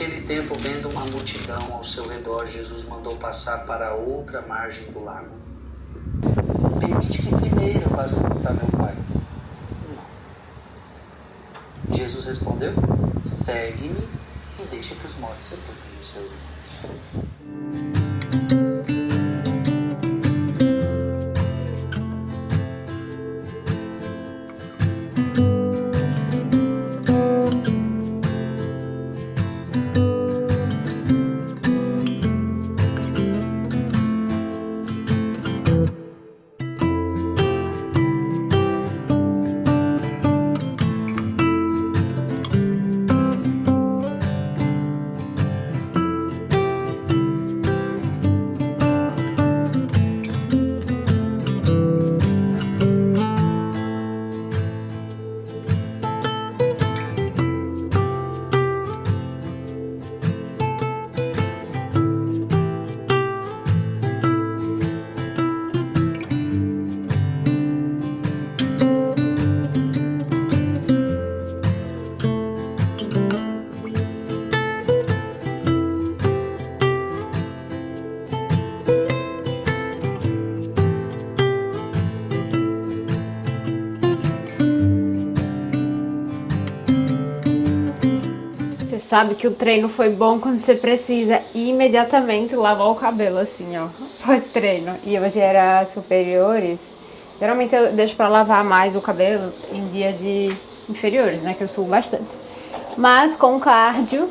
Naquele tempo, vendo uma multidão ao seu redor, Jesus mandou passar para a outra margem do lago. Permite que primeiro eu vá sepultar meu pai. Não. Jesus respondeu: segue-me e deixa que os mortos sepultem os seus mortos. Sabe que o treino foi bom quando você precisa imediatamente lavar o cabelo, assim, ó, pós-treino. E hoje era superiores. Geralmente eu deixo pra lavar mais o cabelo em dia de inferiores, né, que eu suo bastante. Mas com cardio,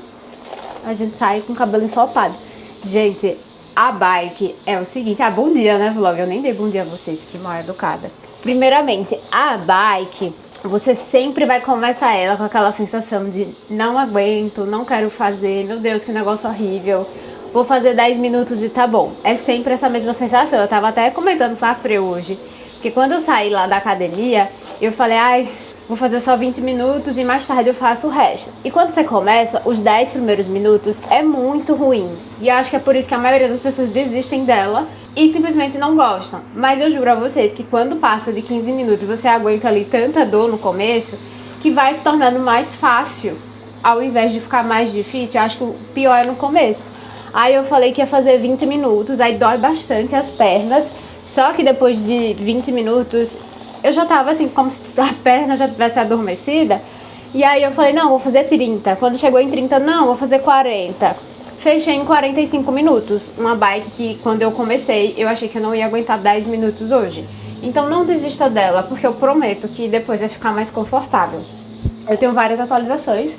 a gente sai com o cabelo ensopado. Gente, a bike é o seguinte... Ah, bom dia, né, vlog? Eu nem dei bom dia a vocês, que mal educada. Primeiramente, a bike... Você sempre vai começar ela com aquela sensação de não aguento, não quero fazer, meu Deus, que negócio horrível, vou fazer 10 minutos e tá bom. É sempre essa mesma sensação. Eu tava até comentando com a Fre hoje, porque quando eu saí lá da academia, eu falei, ai, vou fazer só 20 minutos e mais tarde eu faço o resto. E quando você começa, os 10 primeiros minutos é muito ruim. E eu acho que é por isso que a maioria das pessoas desistem dela e simplesmente não gostam. Mas eu juro a vocês que quando passa de 15 minutos você aguenta ali tanta dor no começo que vai se tornando mais fácil ao invés de ficar mais difícil. Eu acho que o pior é no começo. Aí eu falei que ia fazer 20 minutos, aí dói bastante as pernas. Só que depois de 20 minutos eu já tava assim, como se a perna já tivesse adormecida. E aí eu falei, não, vou fazer 30. Quando chegou em 30, não, vou fazer 40. Fechei em 45 minutos, uma bike que quando eu comecei, eu achei que eu não ia aguentar 10 minutos hoje. Então não desista dela, porque eu prometo que depois vai ficar mais confortável. Eu tenho várias atualizações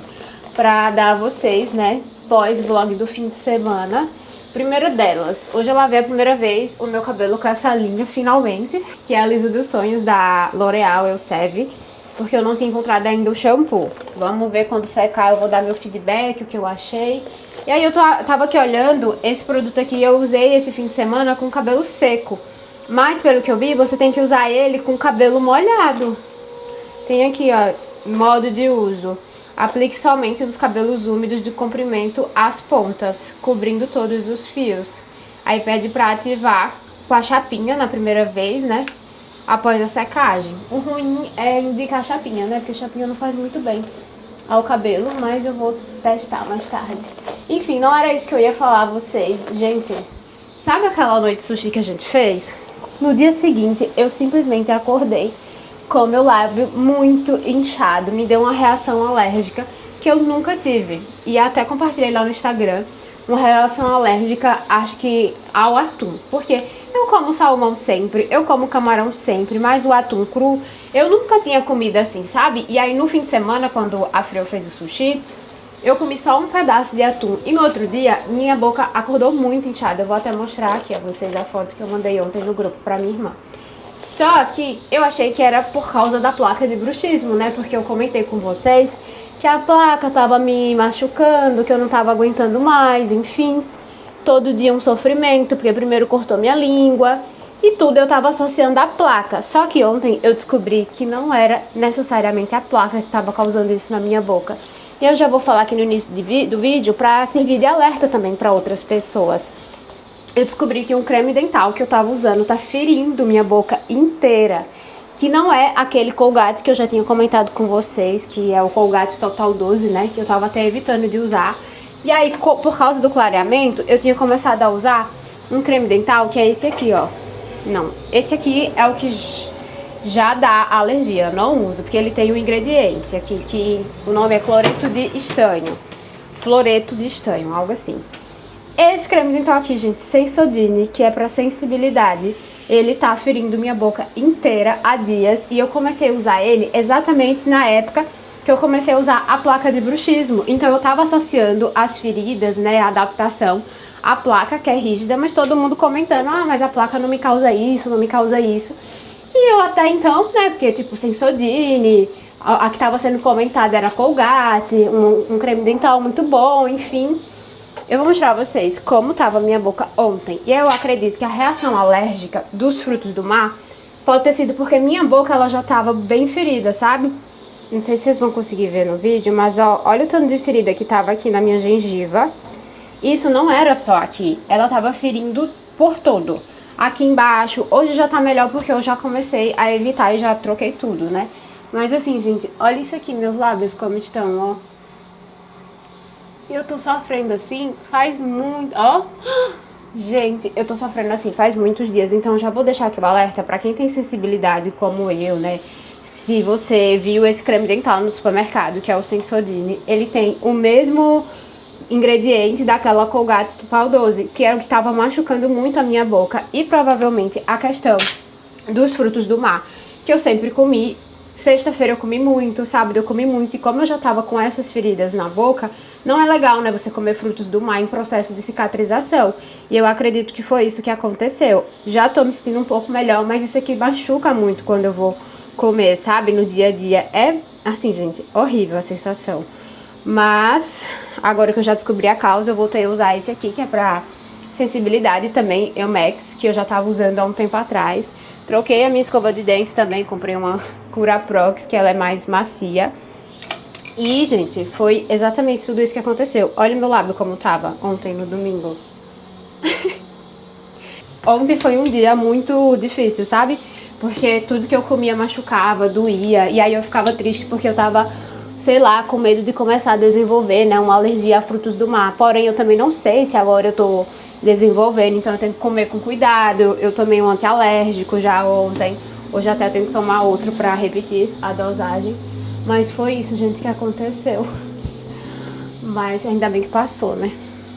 pra dar a vocês, né, pós-vlog do fim de semana. Primeira delas, hoje eu lavei a primeira vez o meu cabelo com essa linha, finalmente, que é a Lisa dos Sonhos da L'Oréal Elseve, porque eu não tinha encontrado ainda o shampoo. Vamos ver quando secar, eu vou dar meu feedback, o que eu achei. E aí eu tava aqui olhando, esse produto aqui eu usei esse fim de semana com cabelo seco. Mas pelo que eu vi, você tem que usar ele com cabelo molhado. Tem aqui, ó, modo de uso. Aplique somente nos cabelos úmidos de comprimento às pontas, cobrindo todos os fios. Aí pede pra ativar com a chapinha na primeira vez, né? Após a secagem. O ruim é indicar a chapinha, né? Porque a chapinha não faz muito bem ao cabelo, mas eu vou testar mais tarde. Enfim, não era isso que eu ia falar a vocês. Gente, sabe aquela noite sushi que a gente fez? No dia seguinte, eu simplesmente acordei com meu lábio muito inchado. Me deu uma reação alérgica que eu nunca tive. E até compartilhei lá no Instagram. Uma reação alérgica, acho que ao atum. Porque eu como salmão sempre, eu como camarão sempre, mas o atum cru eu nunca tinha comido assim, sabe? E aí no fim de semana, quando a Freu fez o sushi, eu comi só um pedaço de atum. E no outro dia, minha boca acordou muito inchada. Eu vou até mostrar aqui a vocês a foto que eu mandei ontem no grupo pra minha irmã. Só que eu achei que era por causa da placa de bruxismo, né? Porque eu comentei com vocês que a placa tava me machucando, que eu não tava aguentando mais, enfim. Todo dia um sofrimento, porque primeiro cortou minha língua e tudo eu tava associando à placa. Só que ontem eu descobri que não era necessariamente a placa que tava causando isso na minha boca. E eu já vou falar aqui no início do vídeo pra servir de alerta também pra outras pessoas. Eu descobri que um creme dental que eu tava usando tá ferindo minha boca inteira. Que não é aquele Colgate que eu já tinha comentado com vocês, que é o Colgate Total 12, né? Que eu tava até evitando de usar. E aí, por causa do clareamento, eu tinha começado a usar um creme dental, que é esse aqui, ó. Não, esse aqui é o que já dá alergia. Eu não uso, porque ele tem um ingrediente aqui, que o nome é cloreto de estanho. Floreto de estanho, algo assim. Esse creme dental aqui, gente, Sensodyne, que é pra sensibilidade, ele tá ferindo minha boca inteira há dias. E eu comecei a usar ele exatamente na época que eu comecei a usar a placa de bruxismo. Então eu tava associando as feridas, né, a adaptação, à placa, que é rígida, mas todo mundo comentando, ah, mas a placa não me causa isso, não me causa isso. E eu até então, né, porque tipo Sensodyne, a que tava sendo comentada era Colgate, um creme dental muito bom, enfim. Eu vou mostrar a vocês como tava a minha boca ontem. E eu acredito que a reação alérgica dos frutos do mar pode ter sido porque minha boca ela já tava bem ferida, sabe? Não sei se vocês vão conseguir ver no vídeo, mas ó, olha o tanto de ferida que tava aqui na minha gengiva. Isso não era só aqui, ela tava ferindo por todo. Aqui embaixo, hoje já tá melhor porque eu já comecei a evitar e já troquei tudo, né? Mas assim, gente, olha isso aqui, meus lábios como estão, ó. Eu tô sofrendo assim faz muito, ó. Gente, eu tô sofrendo assim faz muitos dias, então já vou deixar aqui o alerta pra quem tem sensibilidade como eu, né? Se você viu esse creme dental no supermercado, que é o Sensodyne, ele tem o mesmo ingrediente daquela Colgate Total 12, que é o que tava machucando muito a minha boca. E provavelmente a questão dos frutos do mar, que eu sempre comi. Sexta-feira eu comi muito, sábado eu comi muito, e como eu já tava com essas feridas na boca, não é legal, né, você comer frutos do mar em processo de cicatrização. E eu acredito que foi isso que aconteceu. Já tô me sentindo um pouco melhor, mas isso aqui machuca muito quando eu vou comer, sabe, no dia a dia. É, assim, gente, horrível a sensação. Mas, agora que eu já descobri a causa, eu voltei a usar esse aqui, que é pra sensibilidade também, Eumex, que eu já tava usando há um tempo atrás. Troquei a minha escova de dente também, comprei uma Curaprox, que ela é mais macia. E, gente, foi exatamente tudo isso que aconteceu. Olha o meu lábio como tava ontem no domingo. Ontem foi um dia muito difícil, sabe? Porque tudo que eu comia machucava, doía. E aí eu ficava triste porque eu tava, sei lá, com medo de começar a desenvolver, né, uma alergia a frutos do mar. Porém, eu também não sei se agora eu tô desenvolvendo, então eu tenho que comer com cuidado. Eu tomei um antialérgico já ontem. Hoje até tenho que tomar outro pra repetir a dosagem. Mas foi isso, gente, que aconteceu. Mas ainda bem que passou, né?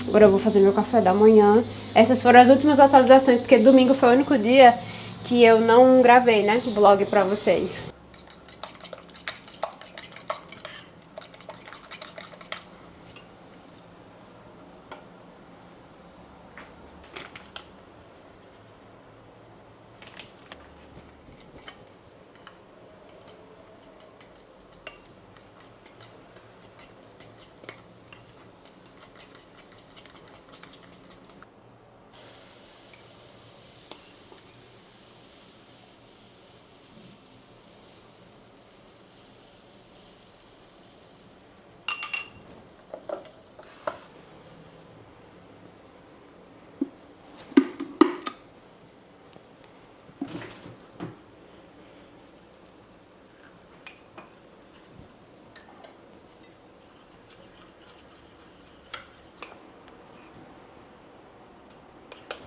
Agora eu vou fazer meu café da manhã. Essas foram as últimas atualizações, porque domingo foi o único dia que eu não gravei, né, o vlog pra vocês.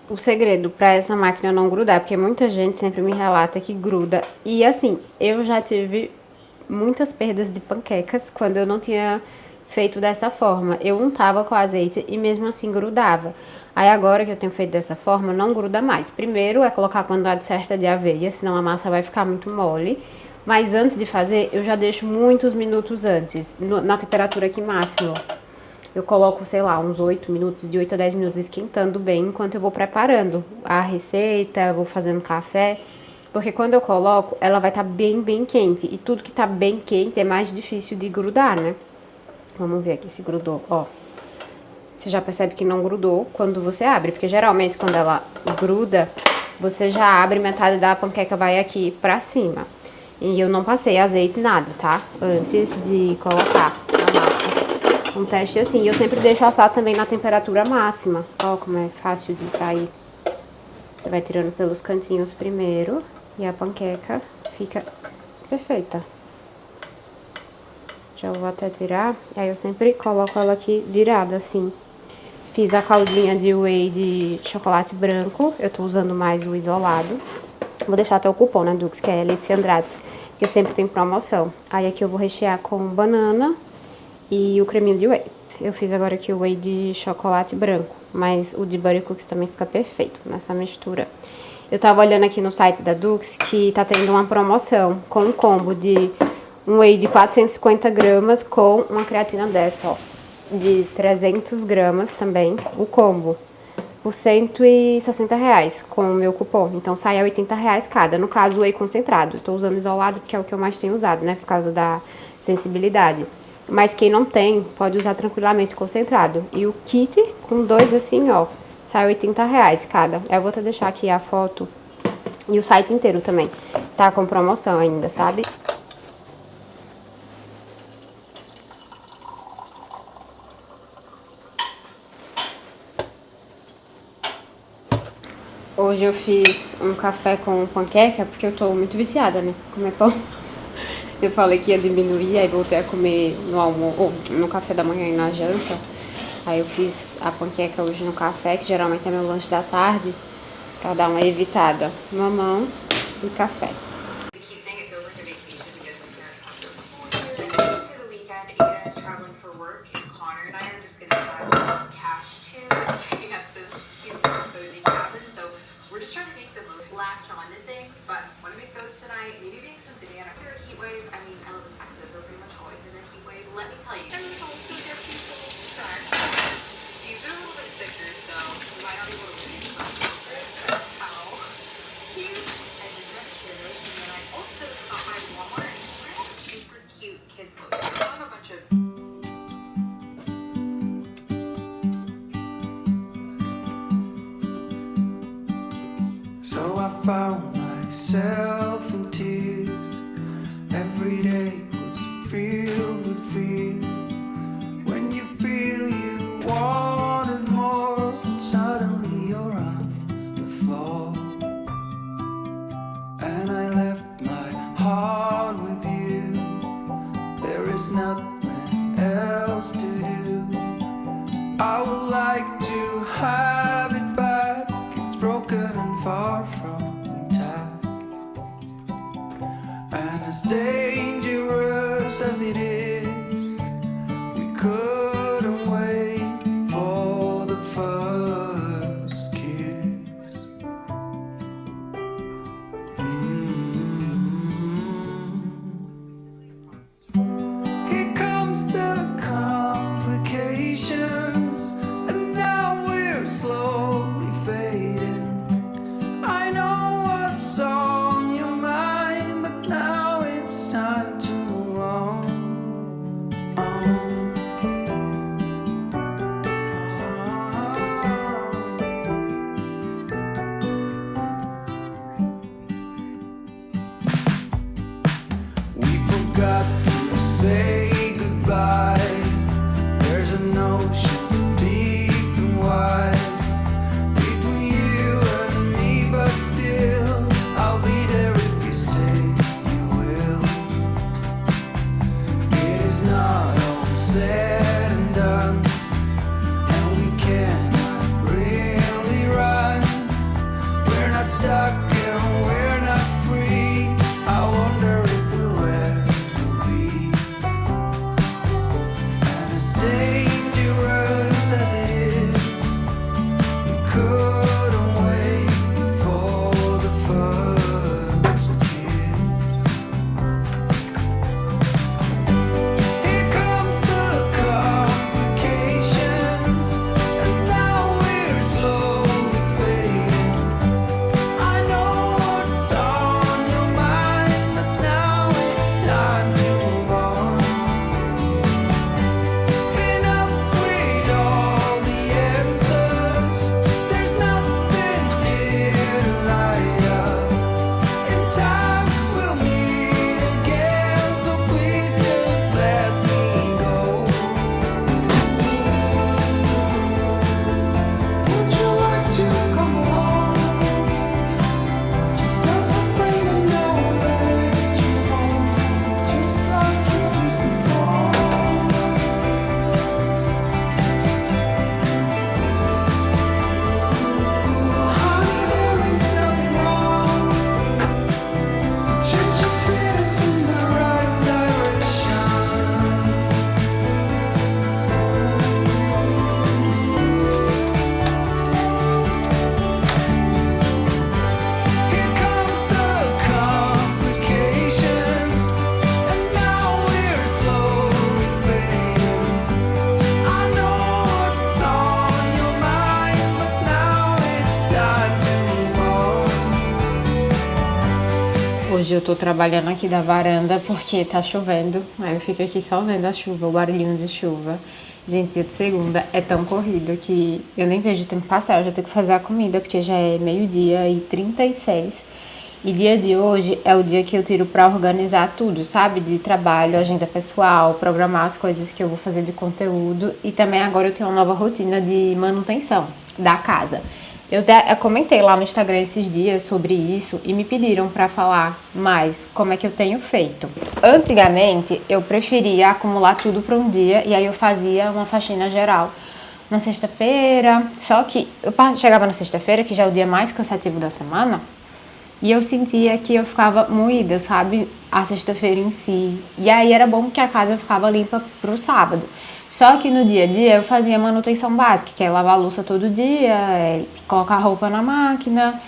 O segredo pra essa máquina não grudar, porque muita gente sempre me relata que gruda. E assim, eu já tive muitas perdas de panquecas quando eu não tinha feito dessa forma. Eu untava com azeite e mesmo assim grudava. Aí agora que eu tenho feito dessa forma, não gruda mais. Primeiro é colocar a quantidade certa de aveia, senão a massa vai ficar muito mole. Mas antes de fazer, eu já deixo muitos minutos antes, na temperatura aqui máxima, ó. Eu coloco, sei lá, uns 8 minutos, de 8 a 10 minutos esquentando bem, enquanto eu vou preparando a receita, vou fazendo café. Porque quando eu coloco, ela vai estar bem quente. E tudo que tá bem quente é mais difícil de grudar, né? Vamos ver aqui se grudou, ó. Você já percebe que não grudou quando você abre, porque geralmente quando ela gruda, você já abre, metade da panqueca vai aqui pra cima. E eu não passei azeite, nada, tá? Antes de colocar a massa. Um teste assim, eu sempre deixo assar também na temperatura máxima. Ó como é fácil de sair. Você vai tirando pelos cantinhos primeiro e a panqueca fica perfeita. Já vou até tirar. Aí eu sempre coloco ela aqui virada, assim. Fiz a caldinha de whey de chocolate branco. Eu tô usando mais o isolado. Vou deixar até o cupom, né, Dux, que é Letícia Andrades, que sempre tem promoção. Aí aqui eu vou rechear com banana e o creminho de whey. Eu fiz agora aqui o whey de chocolate branco, mas o de Butter Cookies também fica perfeito nessa mistura. Eu tava olhando aqui no site da Dux que tá tendo uma promoção com um combo de um whey de 450 gramas com uma creatina dessa, ó, de 300 gramas também, o combo, por R$160 com o meu cupom. Então sai a R$80 cada, no caso o whey concentrado. Eu tô usando isolado porque é o que eu mais tenho usado, né, por causa da sensibilidade. Mas quem não tem, pode usar tranquilamente concentrado. E o kit com dois assim, ó, sai R$80 cada. Eu vou até deixar aqui a foto e o site inteiro também. Tá com promoção ainda, sabe? Hoje eu fiz um café com panqueca, porque eu tô muito viciada, né? Comer pão. Eu falei que ia diminuir, aí voltei a comer no almoço, no café da manhã e na janta. Aí eu fiz a panqueca hoje no café, que geralmente é meu lanche da tarde, pra dar uma evitada. Mamão e café. So I found myself in tears. Every day was filled with fear. When you feel you wanted more, and suddenly you're on the floor. And I left my heart with you. There is nothing else to do. I would like to have it back. It's broken and far from intact, and it's dangerous. Hoje eu tô trabalhando aqui da varanda porque tá chovendo. Aí eu fico aqui só vendo a chuva, o barulhinho de chuva. Gente, dia de segunda é tão corrido que eu nem vejo o tempo passar. Eu já tenho que fazer a comida porque já é 12h36. E dia de hoje é o dia que eu tiro pra organizar tudo, sabe? De trabalho, agenda pessoal, programar as coisas que eu vou fazer de conteúdo. E também agora eu tenho uma nova rotina de manutenção da casa. Eu comentei lá no Instagram esses dias sobre isso e me pediram pra falar mais como é que eu tenho feito. Antigamente, eu preferia acumular tudo pra um dia e aí eu fazia uma faxina geral na sexta-feira. Só que eu chegava na sexta-feira, que já é o dia mais cansativo da semana, e eu sentia que eu ficava moída, sabe? A sexta-feira em si. E aí era bom que a casa ficava limpa pro sábado. Só que no dia a dia eu fazia manutenção básica, que é lavar a louça todo dia, colocar roupa na máquina.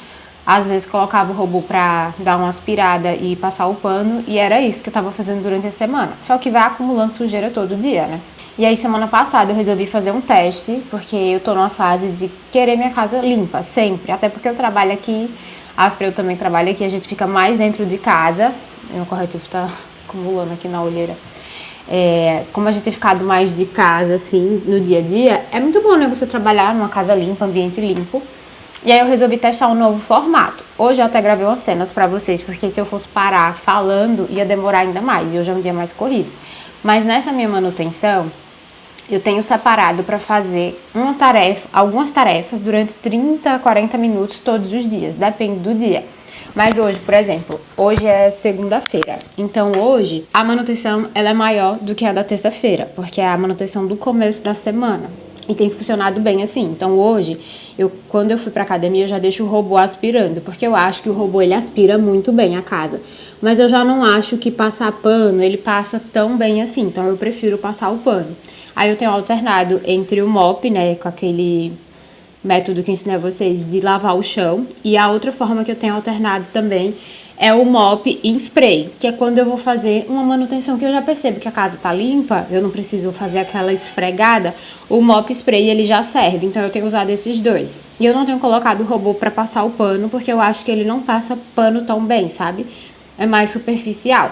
Às vezes colocava o robô pra dar uma aspirada e passar o pano. E era isso que eu tava fazendo durante a semana. Só que vai acumulando sujeira todo dia, né? E aí semana passada eu resolvi fazer um teste, porque eu tô numa fase de querer minha casa limpa, sempre. Até porque eu trabalho aqui, a Freu também trabalha aqui, a gente fica mais dentro de casa. Meu corretivo tá acumulando aqui na olheira. Como a gente tem ficado mais de casa, assim, no dia a dia, é muito bom, né, você trabalhar numa casa limpa, ambiente limpo. E aí eu resolvi testar um novo formato. Hoje eu até gravei umas cenas pra vocês, porque se eu fosse parar falando, ia demorar ainda mais, e hoje é um dia mais corrido. Mas nessa minha manutenção, eu tenho separado pra fazer algumas tarefas durante 30, 40 minutos todos os dias, depende do dia. Mas hoje, por exemplo, hoje é segunda-feira. Então hoje a manutenção ela é maior do que a da terça-feira, porque é a manutenção do começo da semana. E tem funcionado bem assim. Então hoje, quando eu fui pra academia, eu já deixo o robô aspirando, porque eu acho que o robô ele aspira muito bem a casa. Mas eu já não acho que passar pano, ele passa tão bem assim. Então eu prefiro passar o pano. Aí eu tenho alternado entre o mop, né, com aquele método que eu ensinei a vocês de lavar o chão. E a outra forma que eu tenho alternado também é o mop em spray, que é quando eu vou fazer uma manutenção que eu já percebo que a casa tá limpa, eu não preciso fazer aquela esfregada, o mop spray ele já serve, então eu tenho usado esses dois. E eu não tenho colocado o robô pra passar o pano, porque eu acho que ele não passa pano tão bem, sabe? É mais superficial.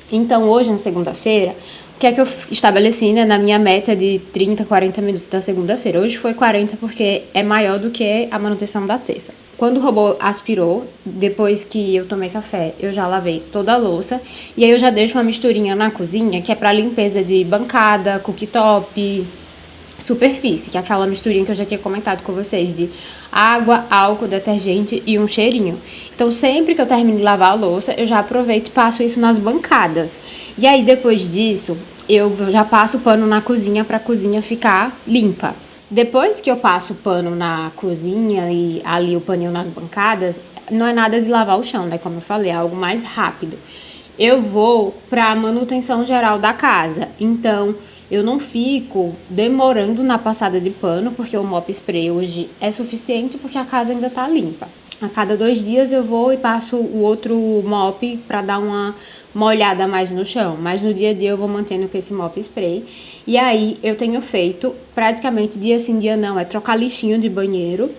Então hoje, na segunda-feira, o que é que eu estabeleci, né, na minha meta de 30, 40 minutos da segunda-feira? Hoje foi 40 porque é maior do que a manutenção da terça. Quando o robô aspirou, depois que eu tomei café, eu já lavei toda a louça. E aí eu já deixo uma misturinha na cozinha, que é pra limpeza de bancada, cooktop, superfície, que é aquela misturinha que eu já tinha comentado com vocês, de água, álcool, detergente e um cheirinho. Então sempre que eu termino de lavar a louça, eu já aproveito e passo isso nas bancadas. E aí depois disso, eu já passo o pano na cozinha pra cozinha ficar limpa. Depois que eu passo o pano na cozinha e ali o paninho nas bancadas, não é nada de lavar o chão, né? Como eu falei, é algo mais rápido. Eu vou pra manutenção geral da casa. Então, eu não fico demorando na passada de pano, porque o mop spray hoje é suficiente porque a casa ainda tá limpa. A cada 2 dias eu vou e passo o outro mop pra dar uma molhada mais no chão. Mas no dia a dia eu vou mantendo com esse mop spray. E aí eu tenho feito praticamente dia sim, dia não. É trocar lixinho de banheiro.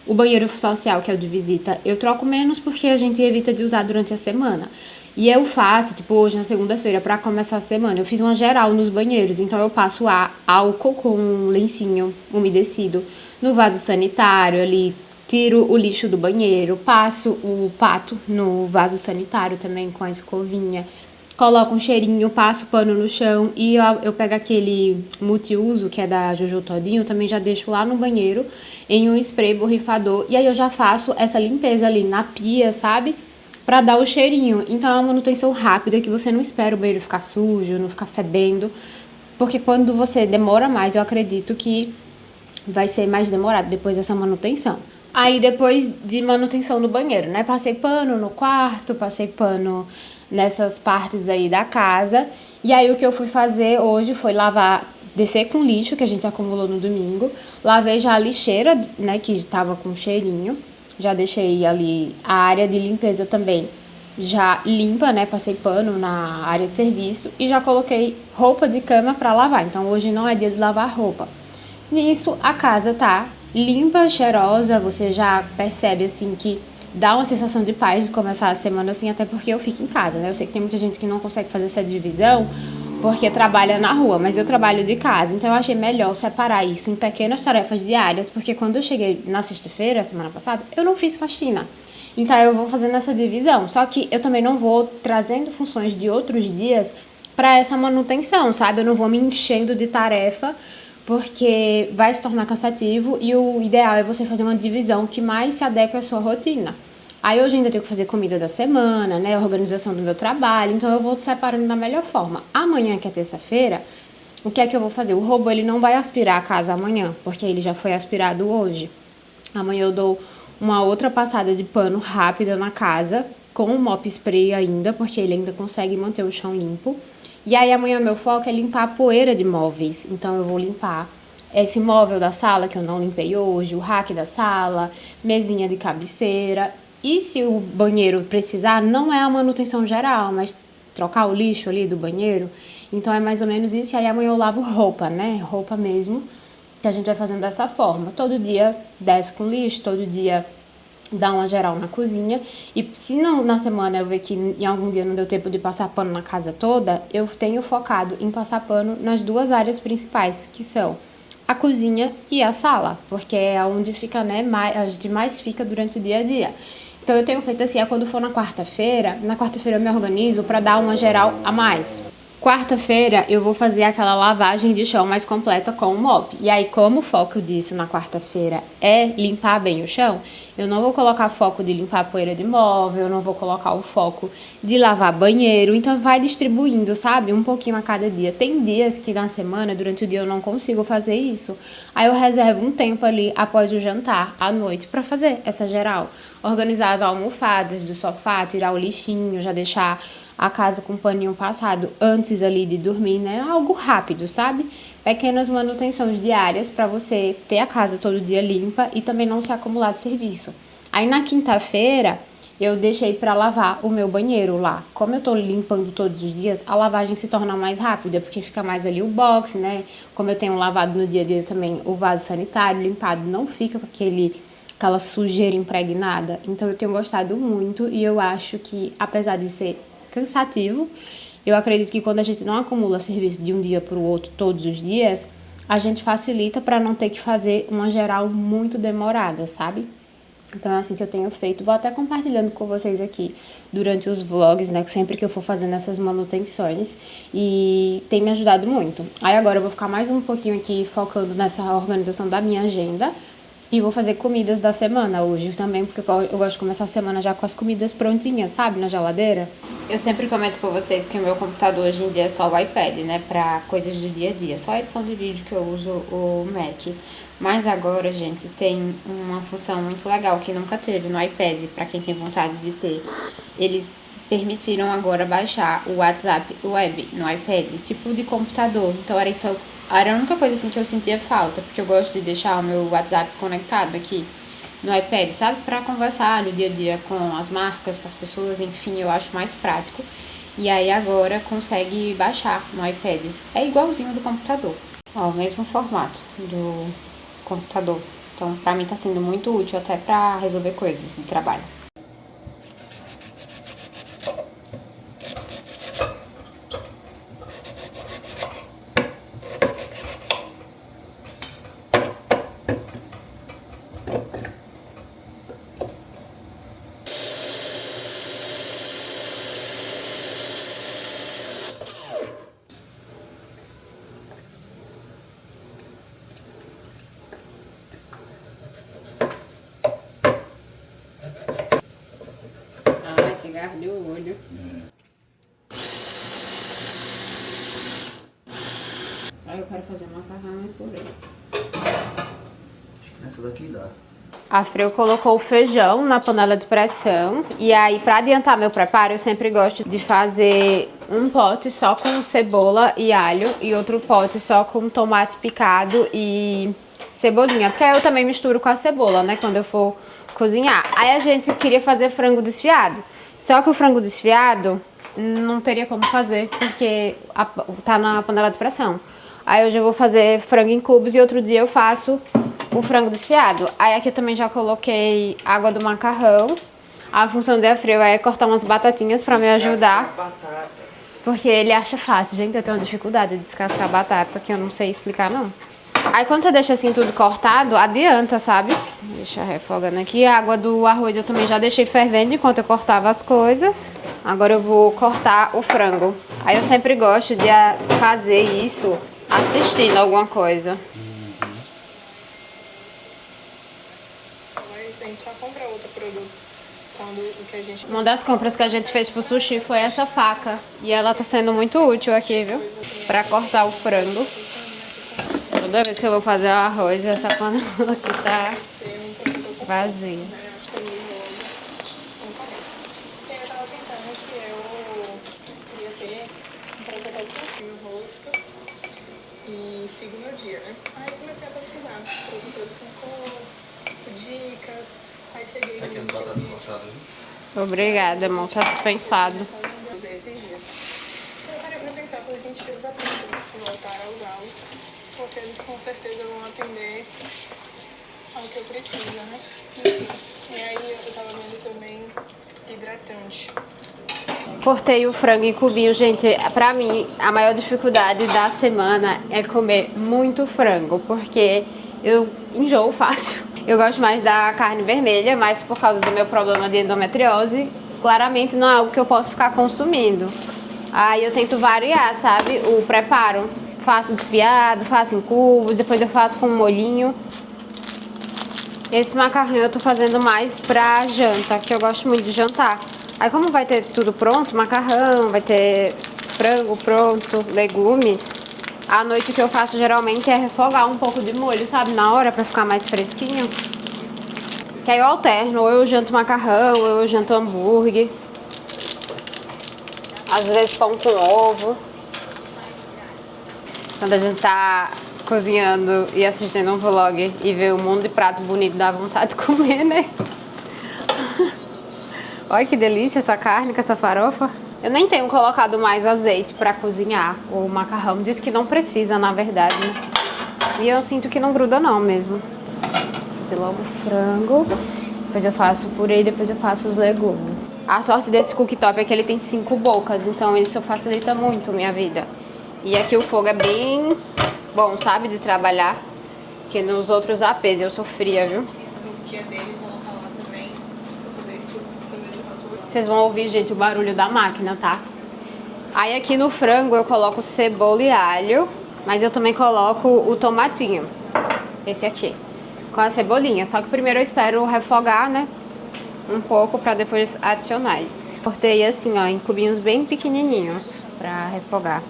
O banheiro social, que é o de visita, eu troco menos porque a gente evita de usar durante a semana. E eu faço, tipo, hoje na segunda-feira, pra começar a semana, eu fiz uma geral nos banheiros. Então eu passo álcool com um lencinho umedecido no vaso sanitário ali. Tiro o lixo do banheiro, passo o pato no vaso sanitário também com a escovinha, coloco um cheirinho, passo o pano no chão e eu pego aquele multiuso que é da Jojo Todinho, também já deixo lá no banheiro em um spray borrifador e aí eu já faço essa limpeza ali na pia, sabe? Pra dar o cheirinho. Então é uma manutenção rápida que você não espera o banheiro ficar sujo, não ficar fedendo, porque quando você demora mais, eu acredito que vai ser mais demorado depois dessa manutenção. Aí depois de manutenção no banheiro, né? Passei pano no quarto, passei pano nessas partes aí da casa. E aí o que eu fui fazer hoje foi lavar, descer com lixo que a gente acumulou no domingo. Lavei já a lixeira, né? Que estava com cheirinho. Já deixei ali a área de limpeza também já limpa, né? Passei pano na área de serviço e já coloquei roupa de cama pra lavar. Então hoje não é dia de lavar roupa. Nisso a casa tá limpa, cheirosa, você já percebe assim que dá uma sensação de paz de começar a semana assim, até porque eu fico em casa, né? Eu sei que tem muita gente que não consegue fazer essa divisão porque trabalha na rua, mas eu trabalho de casa, então eu achei melhor separar isso em pequenas tarefas diárias, porque quando eu cheguei na sexta-feira, semana passada, eu não fiz faxina. Então eu vou fazendo essa divisão, só que eu também não vou trazendo funções de outros dias para essa manutenção, sabe? Eu não vou me enchendo de tarefa, porque vai se tornar cansativo e o ideal é você fazer uma divisão que mais se adeque à sua rotina. Aí hoje ainda tenho que fazer comida da semana, né, organização do meu trabalho, então eu vou separando da melhor forma. Amanhã, que é terça-feira, o que é que eu vou fazer? O robô, ele não vai aspirar a casa amanhã, porque ele já foi aspirado hoje. Amanhã eu dou uma outra passada de pano rápida na casa, com o mop spray ainda, porque ele ainda consegue manter o chão limpo. E aí amanhã meu foco é limpar a poeira de móveis, então eu vou limpar esse móvel da sala que eu não limpei hoje, o rack da sala, mesinha de cabeceira. E se o banheiro precisar, não é a manutenção geral, mas trocar o lixo ali do banheiro. Então é mais ou menos isso. E aí amanhã eu lavo roupa, né? Roupa mesmo, que a gente vai fazendo dessa forma. Todo dia desce com lixo, todo dia dá uma geral na cozinha. E se não, na semana eu ver que em algum dia não deu tempo de passar pano na casa toda, eu tenho focado em passar pano nas duas áreas principais, que são a cozinha e a sala, porque é onde fica, né, a gente mais fica durante o dia a dia. Então eu tenho feito assim, quando for na quarta-feira eu me organizo para dar uma geral a mais. Quarta-feira eu vou fazer aquela lavagem de chão mais completa com o mop. E aí, como o foco disso na quarta-feira é limpar bem o chão, eu não vou colocar foco de limpar a poeira de móvel, eu não vou colocar o foco de lavar banheiro. Então vai distribuindo, sabe? Um pouquinho a cada dia. Tem dias que na semana, durante o dia, eu não consigo fazer isso. Aí eu reservo um tempo ali após o jantar, à noite, para fazer essa geral. Organizar as almofadas do sofá, tirar o lixinho, já deixar a casa com paninho passado antes ali de dormir, né? Algo rápido, sabe? Pequenas manutenções diárias para você ter a casa todo dia limpa e também não se acumular de serviço. Aí na quinta-feira eu deixei para lavar o meu banheiro lá. Como eu tô limpando todos os dias, a lavagem se torna mais rápida, porque fica mais ali o box, né? Como eu tenho lavado no dia a dia também o vaso sanitário limpado, não fica com aquela sujeira impregnada. Então eu tenho gostado muito e eu acho que, apesar de ser cansativo, eu acredito que quando a gente não acumula serviço de um dia para o outro todos os dias, a gente facilita para não ter que fazer uma geral muito demorada, sabe? Então é assim que eu tenho feito. Vou até compartilhando com vocês aqui durante os vlogs, né? Sempre que eu for fazendo essas manutenções. E tem me ajudado muito. Aí agora eu vou ficar mais um pouquinho aqui focando nessa organização da minha agenda. E vou fazer comidas da semana hoje também, porque eu gosto de começar a semana já com as comidas prontinhas, sabe? Na geladeira. Eu sempre comento com vocês que o meu computador hoje em dia é só o iPad, né? Pra coisas do dia a dia. Só a edição de vídeo que eu uso o Mac. Mas agora, gente, tem uma função muito legal que nunca teve no iPad, pra quem tem vontade de ter. Eles permitiram agora baixar o WhatsApp Web no iPad, tipo de computador. Então era a única coisa assim que eu sentia falta, porque eu gosto de deixar o meu WhatsApp conectado aqui no iPad, sabe? Pra conversar no dia a dia com as marcas, com as pessoas, enfim, eu acho mais prático. E aí agora consegue baixar no iPad. É igualzinho do computador. Ó, o mesmo formato do computador. Então, pra mim tá sendo muito útil até pra resolver coisas de trabalho. Cigarro de olho. Aí eu quero fazer macarrão e purê. Acho que nessa daqui dá. A Freu colocou o feijão na panela de pressão. E aí, pra adiantar meu preparo, eu sempre gosto de fazer um pote só com cebola e alho e outro pote só com tomate picado e cebolinha. Porque aí eu também misturo com a cebola, né, quando eu for cozinhar. Aí a gente queria fazer frango desfiado. Só que o frango desfiado não teria como fazer, porque tá na panela de pressão. Aí hoje eu vou fazer frango em cubos e outro dia eu faço o frango desfiado. Aí aqui eu também já coloquei água do macarrão A função de Alfredo é cortar umas batatinhas pra me ajudar. Batatas. Porque ele acha fácil. Gente, eu tenho uma dificuldade de descascar batata que eu não sei explicar, não. Aí quando você deixa assim tudo cortado, adianta, sabe? Deixa refogando aqui. A água do arroz eu também já deixei fervendo enquanto eu cortava as coisas. Agora eu vou cortar o frango. Aí eu sempre gosto de fazer isso assistindo alguma coisa. Mas a gente só compra outro produto quando o que a gente... Uma das compras que a gente fez pro sushi foi essa faca. E ela tá sendo muito útil aqui, viu? Pra cortar o frango. Toda vez que eu vou fazer o arroz, essa panela aqui tá vazia. Eu tava pensando que eu queria ter um protocolo no rosto e sigo meu dia, né? Aí eu comecei a pesquisar produtores com cor, dicas, aí cheguei Tá querendo batatas cortadas? Obrigada, amor. Tá dispensado. usei esses dias. Eu parei pra pensar, falei, gente, eu já tenho que voltar a usá-los, porque eles com certeza vão atender ao que eu preciso, né? E aí eu tava vendo também hidratante. Cortei o frango em cubinho, gente. Pra mim, a maior dificuldade da semana é comer muito frango, porque eu enjoo fácil. Eu gosto mais da carne vermelha, mas por causa do meu problema de endometriose, claramente não é algo que eu posso ficar consumindo. Aí eu tento variar, sabe, o preparo. Faço desfiado, faço em cubos, depois eu faço com um molhinho. Esse macarrão eu tô fazendo mais pra janta, que eu gosto muito de jantar. Aí como vai ter tudo pronto, macarrão, vai ter frango pronto, legumes, à noite o que eu faço geralmente é refogar um pouco de molho, sabe, na hora pra ficar mais fresquinho. Que aí eu alterno, ou eu janto macarrão, ou eu janto hambúrguer. Às vezes pão com ovo. Quando a gente tá cozinhando e assistindo um vlog e vê um monte de prato bonito, dá vontade de comer, né? Olha que delícia essa carne com essa farofa. Eu nem tenho colocado mais azeite pra cozinhar o macarrão. Diz que não precisa, na verdade, né? E eu sinto que não gruda não mesmo. Vou fazer logo o frango, depois eu faço o purê e depois eu faço os legumes. A sorte desse cooktop é que ele tem 5 bocas, então isso facilita muito a minha vida. E aqui o fogo é bem bom, sabe, de trabalhar. Porque nos outros APs eu sofria, viu? O que é dele, colocar lá também, pra fazer isso, talvez eu faça o... Vocês vão ouvir, gente, o barulho da máquina, tá? Aí aqui no frango eu coloco cebola e alho, mas eu também coloco o tomatinho. Esse aqui. Com a cebolinha. Só que primeiro eu espero refogar, né? Um pouco pra depois adicionar isso. Cortei assim, ó, em cubinhos bem pequenininhos pra refogar.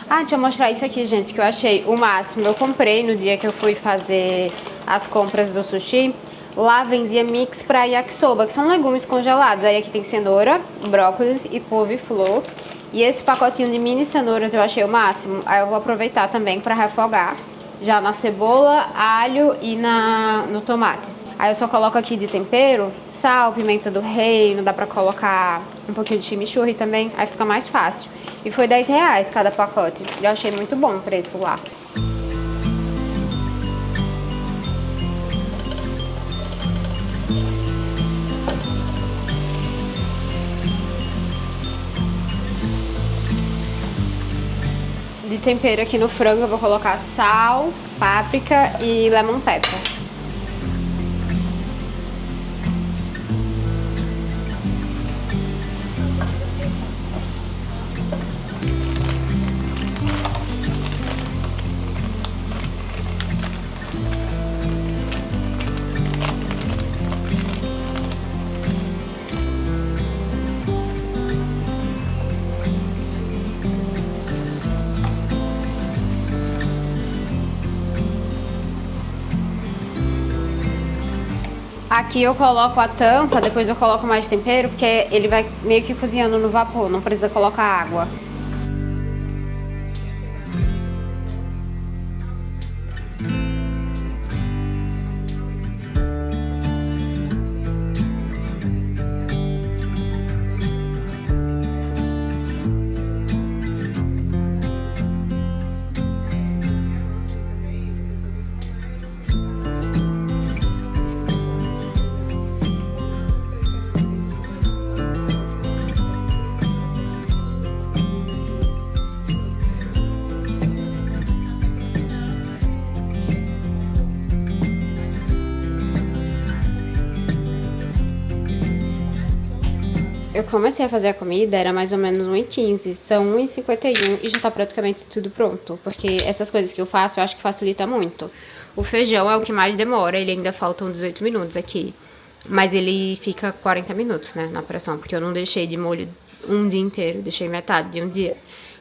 Ah, deixa eu mostrar isso aqui, gente, que eu achei o máximo. Eu comprei no dia que eu fui fazer as compras do sushi. Lá vendia mix pra yakisoba, que são legumes congelados. Aí aqui tem cenoura, brócolis e couve-flor. E esse pacotinho de mini cenouras eu achei o máximo. Aí eu vou aproveitar também pra refogar já na cebola, alho e no tomate. Aí eu só coloco aqui de tempero, sal, pimenta do reino, dá pra colocar um pouquinho de chimichurri também, aí fica mais fácil. E foi R$10 cada pacote, eu achei muito bom o preço lá. De tempero aqui no frango eu vou colocar sal, páprica e lemon pepper. Aqui eu coloco a tampa, depois eu coloco mais tempero, porque ele vai meio que cozinhando no vapor, não precisa colocar água. Eu comecei a fazer a comida, era mais ou menos 1h15, são 1h51 e já tá praticamente tudo pronto. Porque essas coisas que eu faço, eu acho que facilita muito. O feijão é o que mais demora, ele ainda faltam 18 minutos aqui. Mas ele fica 40 minutos, né, na pressão, porque eu não deixei de molho um dia inteiro, deixei metade de um dia.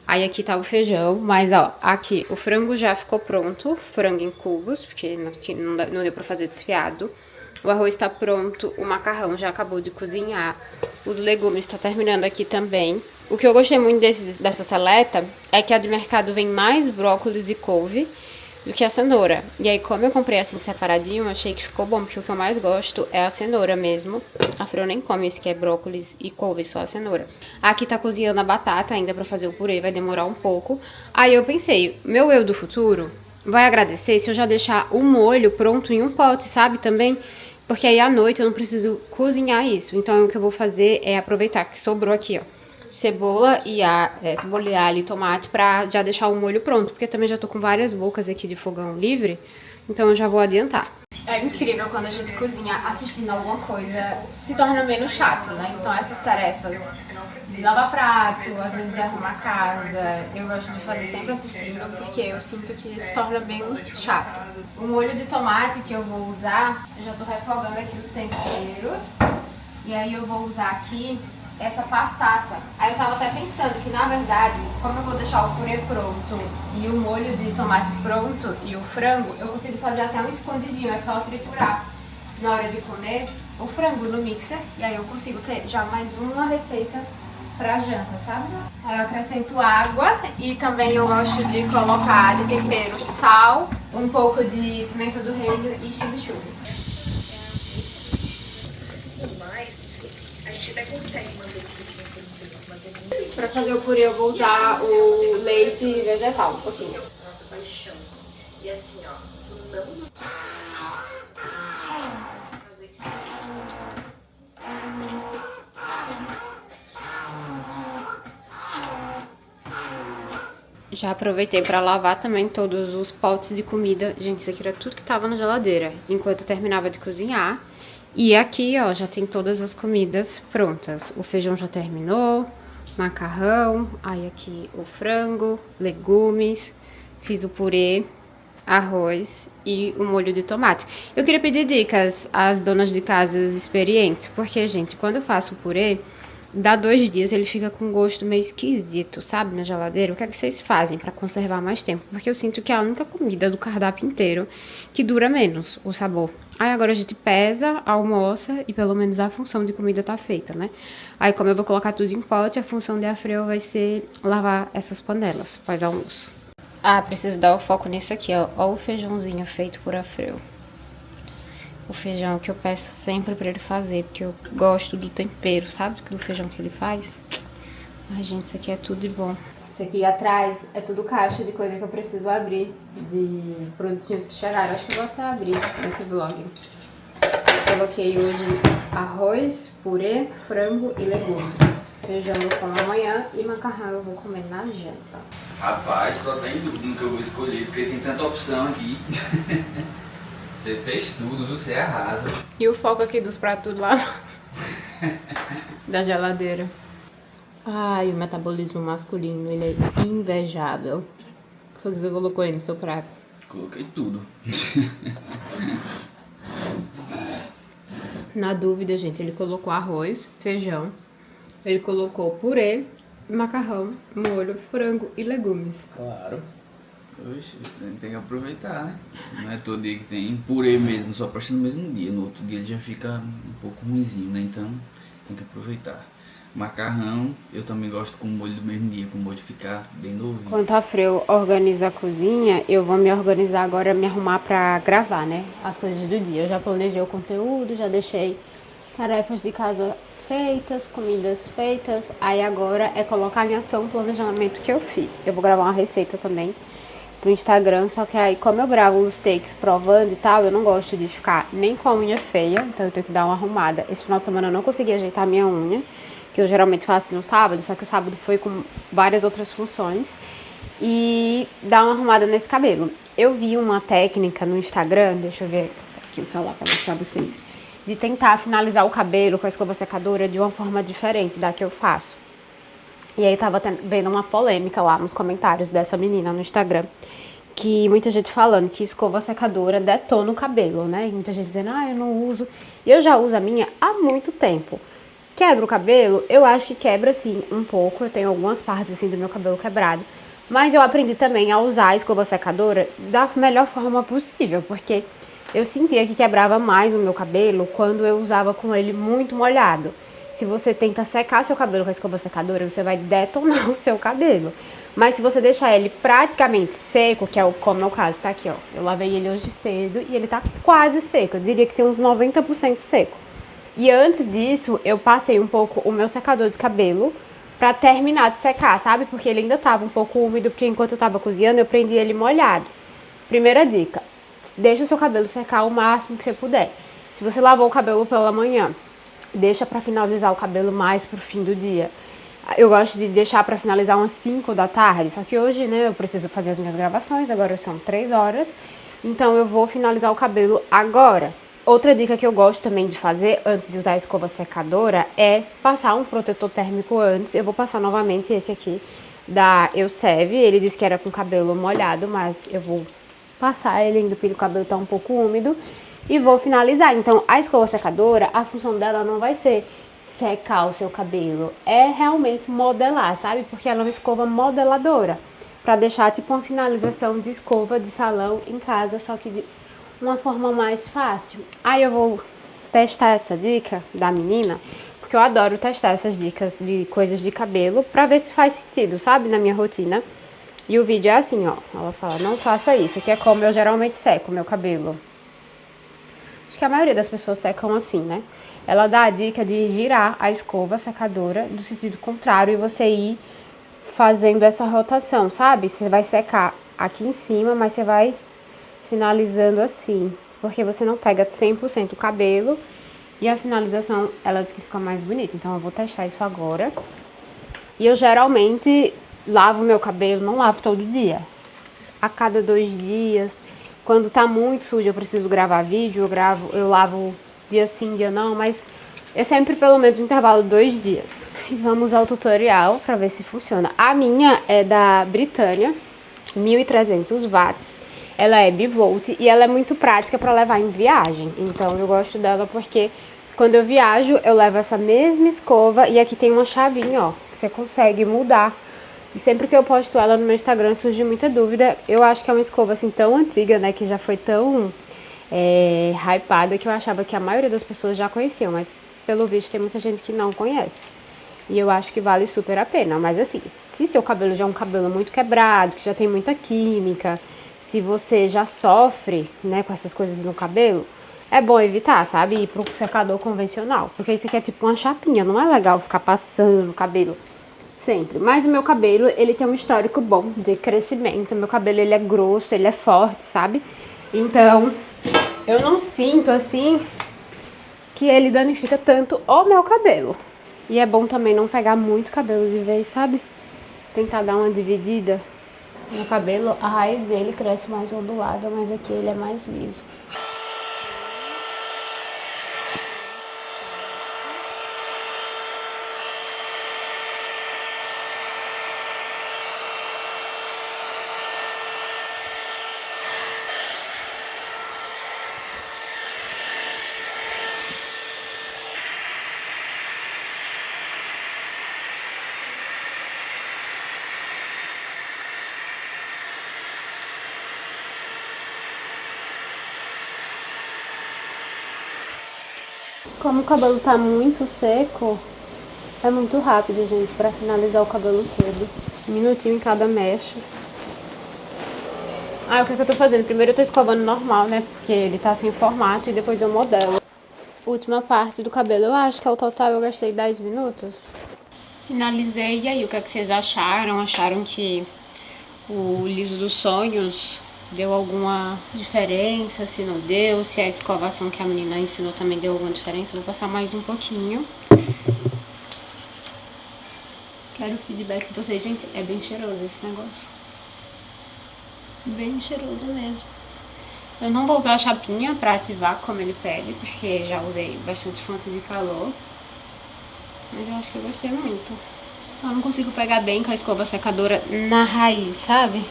Aí aqui tá o feijão, mas ó, aqui o frango já ficou pronto, frango em cubos, porque não deu pra fazer desfiado. O arroz tá pronto, o macarrão já acabou de cozinhar, os legumes tá terminando aqui também. O que eu gostei muito dessa seleta é que a de mercado vem mais brócolis e couve do que a cenoura. E aí, como eu comprei assim separadinho, eu achei que ficou bom, porque o que eu mais gosto é a cenoura mesmo. A Fran nem come esse que é brócolis e couve, só a cenoura. Aqui tá cozinhando a batata ainda pra fazer o purê, vai demorar um pouco. Aí eu pensei, meu eu do futuro vai agradecer se eu já deixar o molho pronto em um pote, sabe, também? Porque aí à noite eu não preciso cozinhar isso. Então o que eu vou fazer é aproveitar que sobrou aqui, ó, cebola e alho e tomate pra já deixar o molho pronto. Porque também já tô com várias bocas aqui de fogão livre, então eu já vou adiantar. É incrível quando a gente cozinha assistindo alguma coisa, se torna menos chato, né? Então essas tarefas de lavar prato, às vezes de arrumar casa, eu gosto de fazer sempre assistindo, porque eu sinto que se torna menos chato. O molho de tomate que eu vou usar, eu já tô refogando aqui os temperos, e aí eu vou usar aqui essa passata. Aí eu tava até pensando que, na verdade, como eu vou deixar o purê pronto e o molho de tomate pronto e o frango, eu consigo fazer até um escondidinho, é só triturar na hora de comer o frango no mixer, e aí eu consigo ter já mais uma receita pra janta, sabe? Aí eu acrescento água e também eu gosto de colocar de tempero sal, um pouco de pimenta do reino e chimichurri. A gente até consegue manter esse ritmo por um tempo, mas é muito... Pra fazer o purê eu vou usar o leite vegetal, um pouquinho. Nossa paixão. E assim, ó, não... Já aproveitei pra lavar também todos os potes de comida. Gente, isso aqui era tudo que tava na geladeira enquanto eu terminava de cozinhar. E aqui, ó, já tem todas as comidas prontas. O feijão já terminou, macarrão, aí aqui o frango, legumes, fiz o purê, arroz e o molho de tomate. Eu queria pedir dicas às donas de casas experientes, porque, gente, quando eu faço o purê, dá 2 dias, ele fica com um gosto meio esquisito, sabe, na geladeira. O que é que vocês fazem pra conservar mais tempo? Porque eu sinto que é a única comida do cardápio inteiro que dura menos o sabor. Aí agora a gente pesa, almoça e pelo menos a função de comida tá feita, né? Aí como eu vou colocar tudo em pote, a função de Alfredo vai ser lavar essas panelas pós-almoço. Ah, preciso dar o foco nisso aqui, ó. Ó o feijãozinho feito por Alfredo. O feijão que eu peço sempre pra ele fazer, porque eu gosto do tempero, sabe? Do feijão que ele faz. Ai, gente, isso aqui é tudo de bom. Isso aqui atrás é tudo caixa de coisa que eu preciso abrir, de produtinhos que chegaram. Acho que eu vou até abrir nesse vlog. Coloquei hoje arroz, purê, frango e legumes. Feijão eu como amanhã e macarrão eu vou comer na janta. Rapaz, tô até em dúvida no que eu vou escolher, porque tem tanta opção aqui. Você fez tudo, viu? Você arrasa. E o foco aqui dos pratos lá da geladeira. Ai, o metabolismo masculino, ele é invejável. O que foi que você colocou aí no seu prato? Coloquei tudo. Na dúvida, gente, ele colocou arroz, feijão, ele colocou purê, macarrão, molho, frango e legumes. Claro. Oxe, tem que aproveitar, né? Não é todo dia que tem purê mesmo, só presta no mesmo dia. No outro dia ele já fica um pouco ruimzinho, né? Então tem que aproveitar. Macarrão, eu também gosto com o molho do mesmo dia, com o molho ficar bem novinho. Enquanto a Freu organiza a cozinha, eu vou me organizar agora, me arrumar pra gravar, né? As coisas do dia. Eu já planejei o conteúdo, já deixei tarefas de casa feitas, comidas feitas. Aí agora é colocar em ação o planejamento que eu fiz. Eu vou gravar uma receita também pro Instagram, só que aí como eu gravo os takes provando e tal, eu não gosto de ficar nem com a unha feia, então eu tenho que dar uma arrumada. Esse final de semana eu não consegui ajeitar a minha unha, que eu geralmente faço no sábado, só que o sábado foi com várias outras funções, e dar uma arrumada nesse cabelo. Eu vi uma técnica no Instagram, deixa eu ver aqui o celular pra mostrar pra vocês, de tentar finalizar o cabelo com a escova secadora de uma forma diferente da que eu faço. E aí tava vendo uma polêmica lá nos comentários dessa menina no Instagram, que muita gente falando que escova secadora detona o cabelo, né? E muita gente dizendo, eu não uso. E eu já uso a minha há muito tempo. Quebra o cabelo? Eu acho que quebra, sim, um pouco. Eu tenho algumas partes, assim, do meu cabelo quebrado. Mas eu aprendi também a usar a escova secadora da melhor forma possível, porque eu sentia que quebrava mais o meu cabelo quando eu usava com ele muito molhado. Se você tenta secar seu cabelo com a escova secadora, você vai detonar o seu cabelo. Mas se você deixar ele praticamente seco, que é como é o caso, tá aqui, ó. Eu lavei ele hoje cedo e ele tá quase seco. Eu diria que tem uns 90% seco. E antes disso, eu passei um pouco o meu secador de cabelo pra terminar de secar, sabe? Porque ele ainda tava um pouco úmido, porque enquanto eu tava cozinhando, eu prendi ele molhado. Primeira dica, deixa o seu cabelo secar o máximo que você puder. Se você lavou o cabelo pela manhã, deixa pra finalizar o cabelo mais pro fim do dia. Eu gosto de deixar pra finalizar umas 5 da tarde, só que hoje, né, eu preciso fazer as minhas gravações, agora são 3 horas, então eu vou finalizar o cabelo agora. Outra dica que eu gosto também de fazer, antes de usar a escova secadora, é passar um protetor térmico antes. Eu vou passar novamente esse aqui, da Elseve. Ele disse que era com cabelo molhado, mas eu vou passar ele ainda porque o cabelo tá um pouco úmido. E vou finalizar. Então, a escova secadora, a função dela não vai ser secar o seu cabelo. É realmente modelar, sabe? Porque ela é uma escova modeladora. Pra deixar, tipo, uma finalização de escova de salão em casa, só que de uma forma mais fácil. Aí eu vou testar essa dica da menina, porque eu adoro testar essas dicas de coisas de cabelo pra ver se faz sentido, sabe, na minha rotina. E o vídeo é assim, ó, ela fala, não faça isso, que é como eu geralmente seco o meu cabelo. Acho que a maioria das pessoas secam assim, né? Ela dá a dica de girar a escova secadora do sentido contrário e você ir fazendo essa rotação, sabe? Você vai secar aqui em cima, mas você vai finalizando assim, porque você não pega 100% o cabelo e a finalização, ela diz que fica mais bonita. Então eu vou testar isso agora. E eu geralmente lavo meu cabelo, não lavo todo dia, a cada 2 dias. Quando tá muito sujo, eu preciso gravar vídeo, eu lavo dia sim, dia não, mas é sempre pelo menos um intervalo de 2 dias. E vamos ao tutorial pra ver se funciona. A minha é da Britânia, 1300 watts. Ela é bivolt e ela é muito prática para levar em viagem. Então eu gosto dela porque quando eu viajo, eu levo essa mesma escova e aqui tem uma chavinha, ó, que você consegue mudar. E sempre que eu posto ela no meu Instagram surge muita dúvida. Eu acho que é uma escova assim tão antiga, né, que já foi tão hypada que eu achava que a maioria das pessoas já conheciam, mas pelo visto tem muita gente que não conhece. E eu acho que vale super a pena. Mas assim, se seu cabelo já é um cabelo muito quebrado, que já tem muita química, se você já sofre, né, com essas coisas no cabelo, é bom evitar, sabe? Ir pro secador convencional. Porque isso aqui é tipo uma chapinha, não é legal ficar passando no cabelo sempre. Mas o meu cabelo, ele tem um histórico bom de crescimento. O meu cabelo, ele é grosso, ele é forte, sabe? Então, eu não sinto, assim, que ele danifica tanto o meu cabelo. E é bom também não pegar muito cabelo de vez, sabe? Tentar dar uma dividida. No cabelo, a raiz dele cresce mais ondulada, mas aqui ele é mais liso. Como o cabelo tá muito seco, é muito rápido, gente, pra finalizar o cabelo todo. 1 minutinho em cada mecha. Ah, o que é que eu tô fazendo? Primeiro eu tô escovando normal, né, porque ele tá sem formato, e depois eu modelo. Última parte do cabelo, eu acho que ao total eu gastei 10 minutos. Finalizei, e aí, o que é que vocês acharam? Acharam que o liso dos sonhos deu alguma diferença, se não deu, se a escovação que a menina ensinou também deu alguma diferença? Vou passar mais um pouquinho. Quero o feedback de vocês. Gente, é bem cheiroso esse negócio. Bem cheiroso mesmo. Eu não vou usar a chapinha pra ativar como ele pede, porque já usei bastante fonte de calor. Mas eu acho que eu gostei muito. Só não consigo pegar bem com a escova secadora na raiz, sabe?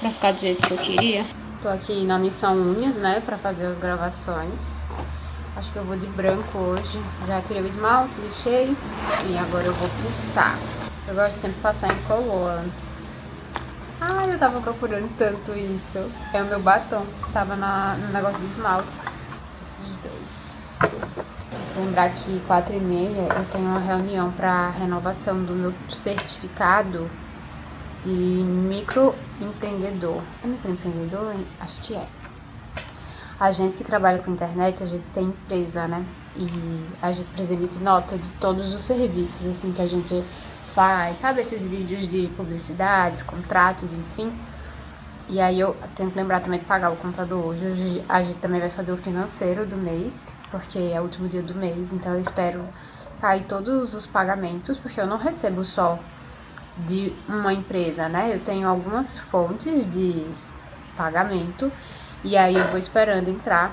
Pra ficar do jeito que eu queria. Tô aqui na missão unhas, né, pra fazer as gravações. Acho que eu vou de branco hoje. Já tirei o esmalte, lixei. E agora eu vou pintar. Eu gosto de sempre passar em color antes. Ai, eu tava procurando tanto isso. É o meu batom. Tava no negócio do esmalte. Esses dois. Lembrar que 4h30 eu tenho uma reunião pra renovação do meu certificado de microempreendedor. É microempreendedor? Acho que é. A gente que trabalha com internet, a gente tem empresa, né? E a gente precisa emitir nota de todos os serviços, assim, que a gente faz. Sabe esses vídeos de publicidades, contratos, enfim? E aí eu tenho que lembrar também de pagar o contador hoje. Hoje a gente também vai fazer o financeiro do mês, porque é o último dia do mês. Então eu espero cair todos os pagamentos, porque eu não recebo só de uma empresa, né? Eu tenho algumas fontes de pagamento. E aí eu vou esperando entrar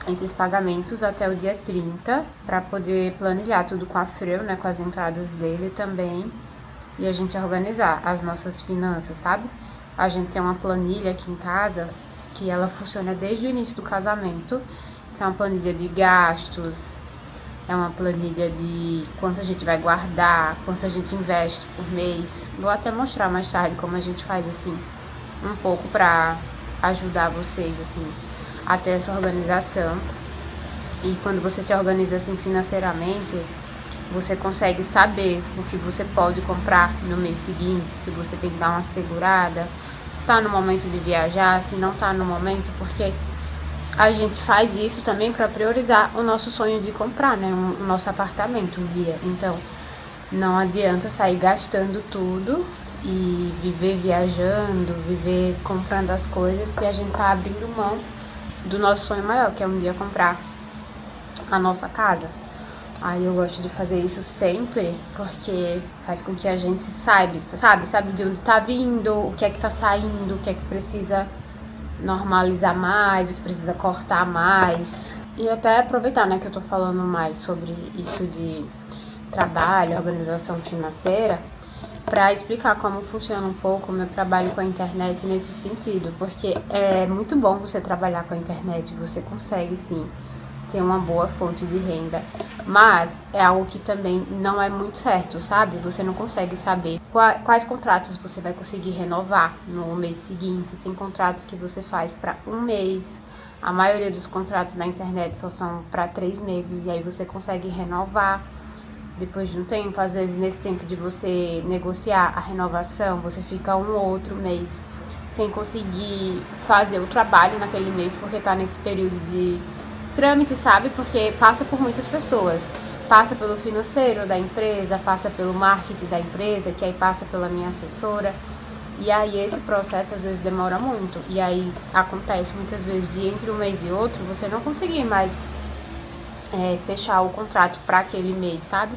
esses pagamentos até o dia 30 para poder planilhar tudo com a Freu, né, com as entradas dele também, e a gente organizar as nossas finanças, sabe? A gente tem uma planilha aqui em casa que ela funciona desde o início do casamento, que é uma planilha de gastos, é uma planilha de quanto a gente vai guardar, quanto a gente investe por mês. Vou até mostrar mais tarde como a gente faz assim, um pouco para ajudar vocês, assim, a ter essa organização. E quando você se organiza assim financeiramente, você consegue saber o que você pode comprar no mês seguinte, se você tem que dar uma segurada, se tá no momento de viajar, se não tá no momento, porque a gente faz isso também para priorizar o nosso sonho de comprar, né, o nosso apartamento um dia. Então, não adianta sair gastando tudo e viver viajando, viver comprando as coisas se a gente tá abrindo mão do nosso sonho maior, que é um dia comprar a nossa casa. Aí eu gosto de fazer isso sempre, porque faz com que a gente sabe de onde tá vindo, o que é que tá saindo, o que é que precisa normalizar mais, o que precisa cortar mais. E até aproveitar, né, que eu tô falando mais sobre isso de trabalho, organização financeira, para explicar como funciona um pouco o meu trabalho com a internet nesse sentido, porque é muito bom você trabalhar com a internet, você consegue sim ter uma boa fonte de renda, mas é algo que também não é muito certo, sabe? Você não consegue saber quais contratos você vai conseguir renovar no mês seguinte. Tem contratos que você faz para um mês, a maioria dos contratos na internet só são para 3 meses, e aí você consegue renovar depois de um tempo. Às vezes nesse tempo de você negociar a renovação, você fica um ou outro mês sem conseguir fazer o trabalho naquele mês, porque tá nesse período de trâmite, sabe? Porque passa por muitas pessoas. Passa pelo financeiro da empresa, passa pelo marketing da empresa, que aí passa pela minha assessora. E aí esse processo às vezes demora muito. E aí acontece muitas vezes de entre um mês e outro você não conseguir mais fechar o contrato para aquele mês, sabe?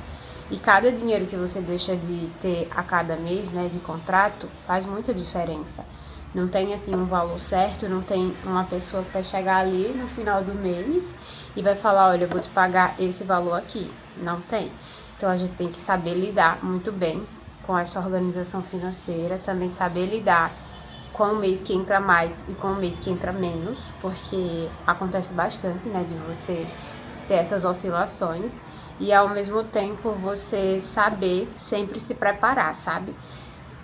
E cada dinheiro que você deixa de ter a cada mês, né, de contrato, faz muita diferença. Não tem, assim, um valor certo, não tem uma pessoa que vai chegar ali no final do mês e vai falar, olha, eu vou te pagar esse valor aqui. Não tem. Então, a gente tem que saber lidar muito bem com essa organização financeira, também saber lidar com o mês que entra mais e com o mês que entra menos, porque acontece bastante, né, de você ter essas oscilações e, ao mesmo tempo, você saber sempre se preparar, sabe?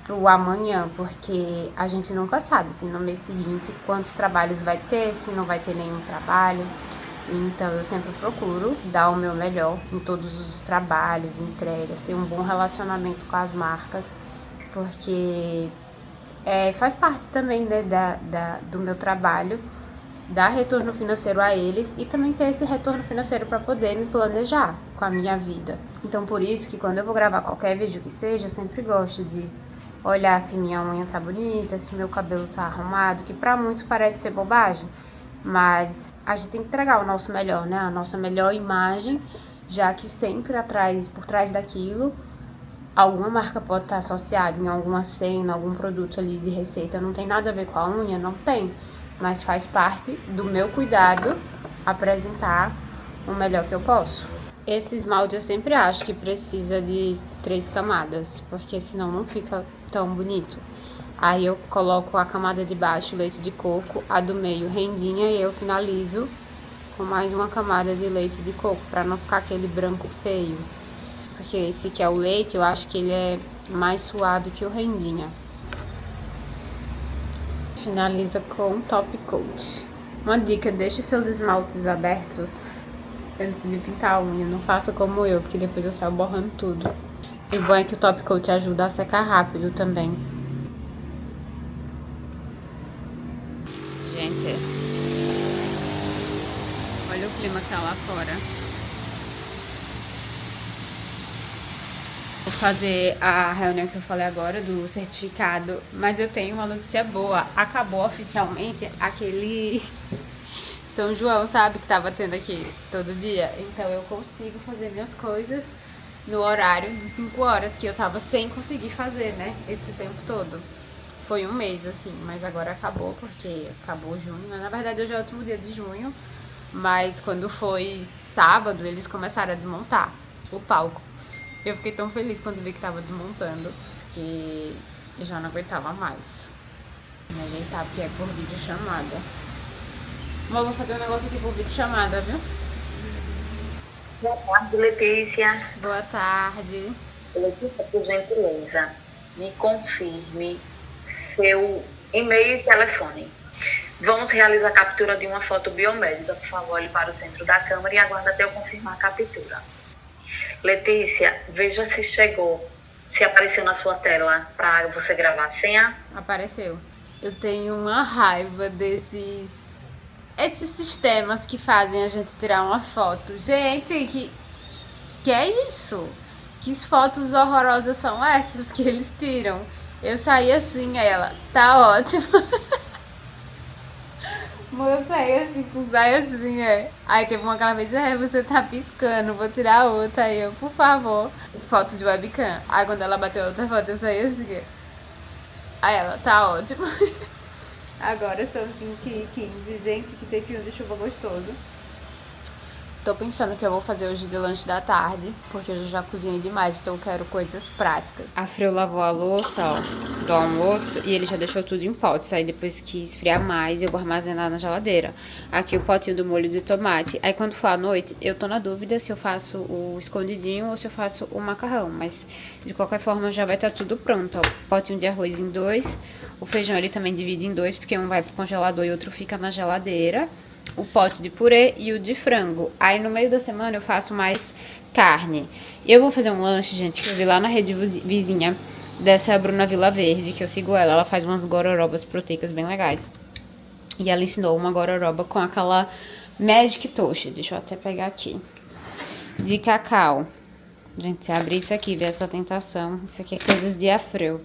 Pro amanhã, porque a gente nunca sabe se no mês seguinte quantos trabalhos vai ter, se não vai ter nenhum trabalho. Então eu sempre procuro dar o meu melhor em todos os trabalhos, entregas, ter um bom relacionamento com as marcas, porque faz parte também, né, do meu trabalho, dar retorno financeiro a eles e também ter esse retorno financeiro para poder me planejar com a minha vida. Então por isso que quando eu vou gravar qualquer vídeo que seja, eu sempre gosto de olhar se minha unha tá bonita, se meu cabelo tá arrumado, que pra muitos parece ser bobagem, mas a gente tem que entregar o nosso melhor, né? A nossa melhor imagem, já que sempre por trás daquilo, alguma marca pode estar associada em alguma cena, algum produto ali de receita. Não tem nada a ver com a unha? Não tem. mas faz parte do meu cuidado apresentar o melhor que eu posso. Esse esmalte eu sempre acho que precisa de 3 camadas, porque senão não fica tão bonito. Aí eu coloco a camada de baixo, leite de coco, a do meio, rendinha, e eu finalizo com mais uma camada de leite de coco, pra não ficar aquele branco feio. Porque esse que é o leite, eu acho que ele é mais suave que o rendinha. Finaliza com top coat. Uma dica, deixe seus esmaltes abertos antes de pintar a unha. Não faça como eu, porque depois eu saio borrando tudo. E o bom é que o top coat ajuda a secar rápido também. Gente, olha o clima que tá lá fora. Vou fazer a reunião que eu falei agora do certificado, mas eu tenho uma notícia boa. Acabou oficialmente aquele São João, sabe, que tava tendo aqui todo dia. Então eu consigo fazer minhas coisas no horário de 5 horas, que eu tava sem conseguir fazer, né, esse tempo todo. Foi um mês, assim, mas agora acabou, porque acabou junho. Na verdade, hoje é o último dia de junho, mas quando foi sábado, eles começaram a desmontar o palco. Eu fiquei tão feliz quando vi que tava desmontando, porque eu já não aguentava mais. Me ajeitar, porque é por videochamada. Mas eu vou fazer um negócio aqui por videochamada, viu? Boa tarde, Letícia. Boa tarde. Letícia, por gentileza, me confirme seu e-mail e telefone. Vamos realizar a captura de uma foto biomédica. Por favor, olhe para o centro da câmera e aguarde até eu confirmar a captura. Letícia, veja se chegou, se apareceu na sua tela para você gravar a senha. Apareceu. Eu tenho uma raiva esses sistemas que fazem a gente tirar uma foto. Gente, que é isso? Que fotos horrorosas são essas que eles tiram? Eu saí assim, aí ela, tá ótimo. Eu saí assim, com saia assim, Aí teve uma que ela fez, você tá piscando, vou tirar outra. Aí eu, por favor, foto de webcam. Aí quando ela bateu outra foto, eu saí assim. Aí ela, tá ótimo. Agora são 5h15, gente, que tempinho de chuva gostoso. Tô pensando que eu vou fazer hoje de lanche da tarde, porque eu já cozinhei demais, então eu quero coisas práticas. A Freu lavou a louça, ó, do almoço, e ele já deixou tudo em potes. Aí depois que esfriar mais, eu vou armazenar na geladeira. Aqui o potinho do molho de tomate. Aí quando for à noite, eu tô na dúvida se eu faço o escondidinho ou se eu faço o macarrão. Mas de qualquer forma já vai estar tudo pronto, ó. Potinho de arroz em 2. O feijão ele também divide em 2, porque um vai pro congelador e outro fica na geladeira. O pote de purê e o de frango. Aí no meio da semana eu faço mais carne. Eu vou fazer um lanche, gente, que eu vi lá na rede vizinha dessa Bruna Vila Verde, que eu sigo ela. Ela faz umas gororobas proteicas bem legais. E ela ensinou uma gororoba com aquela Magic Toast. Deixa eu até pegar aqui. De cacau. Gente, se abrir isso aqui, ver essa tentação. Isso aqui é coisas de Afreu.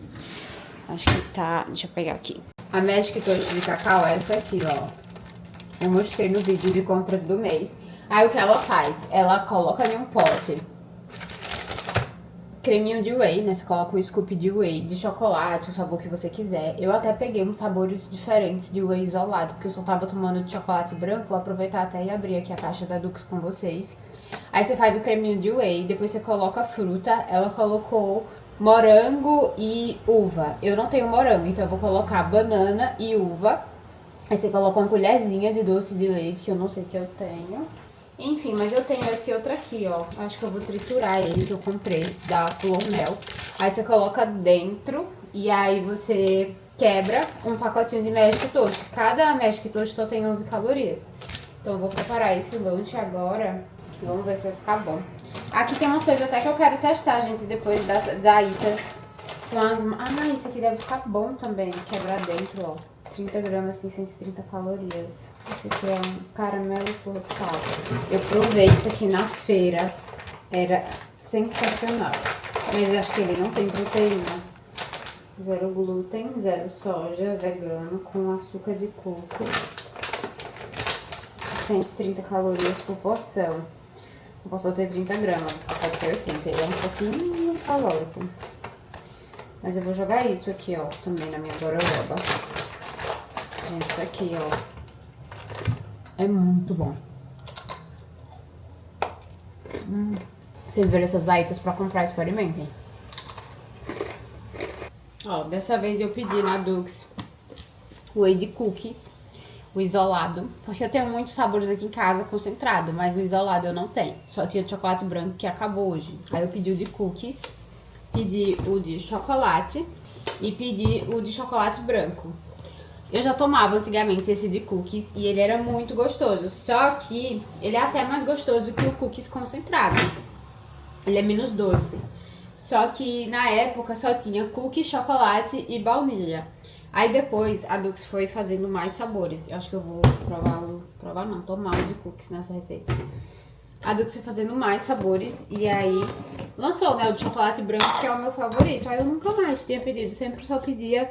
Acho que tá... Deixa eu pegar aqui. A Magic Toast de cacau é essa aqui, ó. Eu mostrei no vídeo de compras do mês. Aí o que ela faz? Ela coloca em um pote creminho de whey, né? Você coloca um scoop de whey, de chocolate, o sabor que você quiser. Eu até peguei uns sabores diferentes de whey isolado, porque eu só tava tomando de chocolate branco. Vou aproveitar até e abrir aqui a caixa da Dux com vocês. Aí você faz o creminho de whey, depois você coloca a fruta. Ela colocou morango e uva. Eu não tenho morango, então eu vou colocar banana e uva. Aí você coloca uma colherzinha de doce de leite, que eu não sei se eu tenho. Enfim, mas eu tenho esse outro aqui, ó. Acho que eu vou triturar ele, que eu comprei, da Flor Mel. Aí você coloca dentro e aí você quebra um pacotinho de Magic Toast. Cada Magic Toast só tem 11 calorias. Então eu vou preparar esse lanche agora. Vamos ver se vai ficar bom. Aqui tem umas coisas até que eu quero testar, gente, depois da Itas. Ah, isso aqui deve ficar bom também, quebrar dentro, ó. 30 gramas, assim, 130 calorias. Esse aqui é um caramelo flor de sal. Eu provei isso aqui na feira. Era sensacional. Mas eu acho que ele não tem proteína. 0 glúten, 0 soja, vegano, com açúcar de coco. 130 calorias por porção. A porção tem 30 gramas, pode ter 80. Ele é um pouquinho calórico. Mas eu vou jogar isso aqui, ó, também na minha gororoba. Gente, isso aqui, ó, é muito bom. Vocês verem essas aitas pra comprar, experimentem. Ó, dessa vez eu pedi na Dux o whey de cookies, o isolado, porque eu tenho muitos sabores aqui em casa concentrado, mas o isolado eu não tenho. Só tinha chocolate branco que acabou hoje. Aí eu pedi o de cookies, pedi o de chocolate e pedi o de chocolate branco. Eu já tomava antigamente esse de cookies e ele era muito gostoso, só que ele é até mais gostoso que o cookies concentrado. Ele é menos doce. Só que na época só tinha cookies, chocolate e baunilha. Aí depois a Dux foi fazendo mais sabores. Eu acho que eu vou tomar o de cookies nessa receita. A Dux foi fazendo mais sabores e aí lançou, né, o de chocolate branco, que é o meu favorito. Aí eu nunca mais tinha pedido, sempre só pedia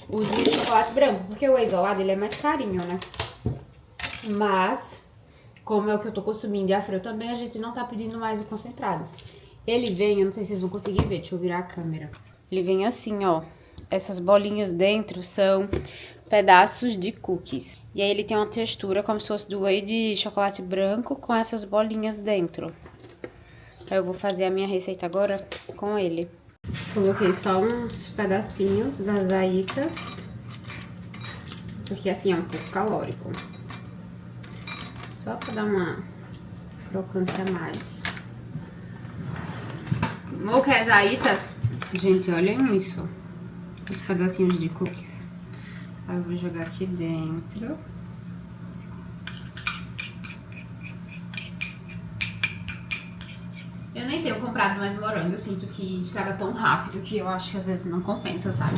o de chocolate branco, porque o isolado ele é mais carinho, né? Mas, como é o que eu tô consumindo e a Freu também, a gente não tá pedindo mais o concentrado. Ele vem, eu não sei se vocês vão conseguir ver, deixa eu virar a câmera. Ele vem assim, ó. Essas bolinhas dentro são pedaços de cookies. E aí ele tem uma textura como se fosse do whey de chocolate branco com essas bolinhas dentro. Aí eu vou fazer a minha receita agora com ele. Coloquei só uns pedacinhos das aitas, porque assim é um pouco calórico. Só pra dar uma crocância a mais. O que é as aitas? Gente, olhem isso. Os pedacinhos de cookies. Aí eu vou jogar aqui dentro. Eu nem tenho comprado mais morango, eu sinto que estraga tão rápido que eu acho que às vezes não compensa, sabe?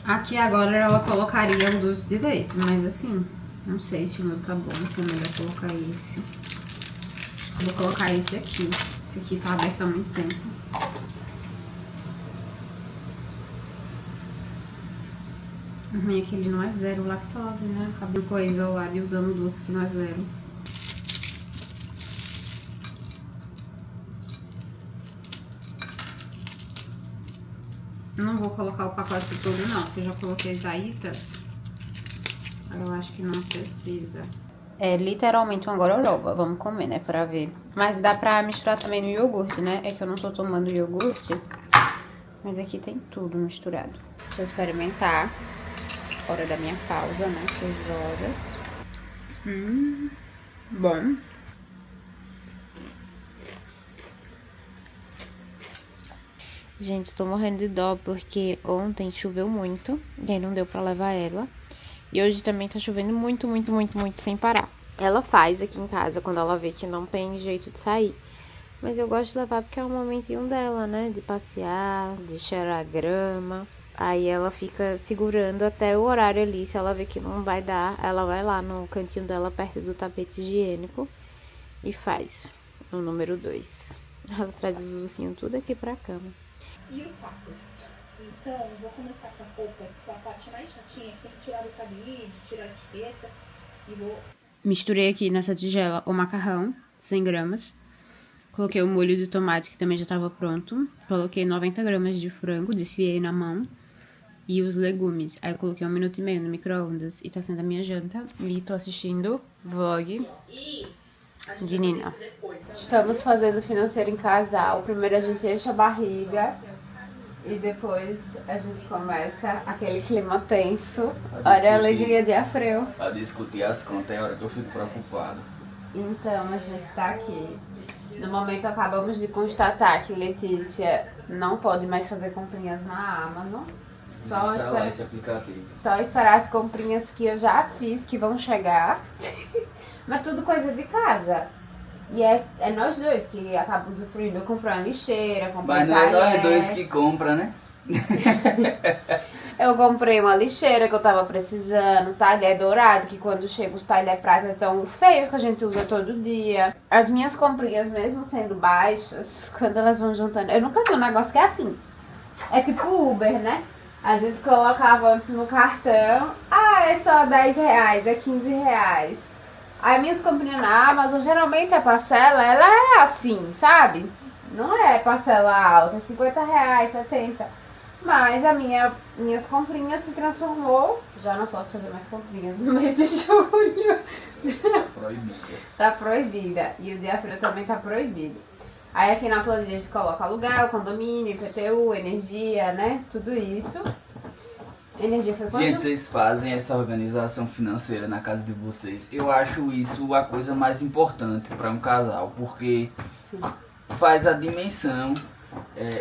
Aqui agora ela colocaria um doce de leite, mas assim, não sei se o meu tá bom, se é melhor colocar esse. Vou colocar esse aqui. Esse aqui tá aberto há muito tempo. O ruim é que ele não é zero lactose, né? Acabei com coisa ao lado e usando doce que não é zero. Não vou colocar o pacote todo não, porque eu já coloquei as aitas. Eu acho que não precisa. É literalmente uma gororoba, vamos comer, né, pra ver. Mas dá pra misturar também no iogurte, né? É que eu não tô tomando iogurte, mas aqui tem tudo misturado. Vou experimentar. Hora da minha pausa, né, 6 horas. Bom. Gente, tô morrendo de dó porque ontem choveu muito e aí não deu pra levar ela. E hoje também tá chovendo muito, muito, muito, muito sem parar. Ela faz aqui em casa quando ela vê que não tem jeito de sair. Mas eu gosto de levar porque é um momentinho dela, né? De passear, de cheirar a grama. Aí ela fica segurando até o horário ali. Se ela vê que não vai dar, ela vai lá no cantinho dela, perto do tapete higiênico, e faz o número 2. Ela traz os ursinhos tudo aqui pra cama. E os sacos? Então, vou começar com as roupas, que é a parte mais chatinha, que tem que tirar do cabide, tirar a etiqueta, e vou... Misturei aqui nessa tigela o macarrão, 100 gramas. Coloquei o molho de tomate, que também já estava pronto. Coloquei 90 gramas de frango, desfiei na mão. E os legumes. Aí eu coloquei 1 minuto e meio no micro-ondas. E tá sendo a minha janta. E tô assistindo vlog de Nina. Estamos fazendo financeiro em casal. Primeiro a gente enche a barriga. E depois a gente começa aquele clima tenso. Olha a alegria de Afreu. A discutir as contas é a hora que eu fico preocupado. Então a gente tá aqui. No momento acabamos de constatar que Letícia não pode mais fazer comprinhas na Amazon. Instalar esse aplicativo. Só esperar as comprinhas que eu já fiz, que vão chegar. Mas tudo coisa de casa. E é nós dois que acabamos usufruindo. Eu comprei uma lixeira, comprei Mas não é nós dois que compra, né? Eu comprei uma lixeira que eu tava precisando, talher dourado, que quando chega os talher prata tão feios que a gente usa todo dia. As minhas comprinhas, mesmo sendo baixas, quando elas vão juntando... Eu nunca vi um negócio que é assim. É tipo Uber, né? A gente colocava antes no cartão, é só 10 reais, é 15 reais. Aí minhas comprinhas na Amazon, geralmente a parcela, ela é assim, sabe? Não é parcela alta, R$50, 70. Mas minhas comprinhas se transformou. Já não posso fazer mais comprinhas no mês de julho. Tá proibida. Tá proibida. E o diafragma também tá proibido. Aí aqui na planilha a gente coloca aluguel, condomínio, IPTU, energia, né? Tudo isso. Energia foi quanto? Gente, vocês fazem essa organização financeira na casa de vocês. Eu acho isso a coisa mais importante para um casal, porque Sim. faz a dimensão,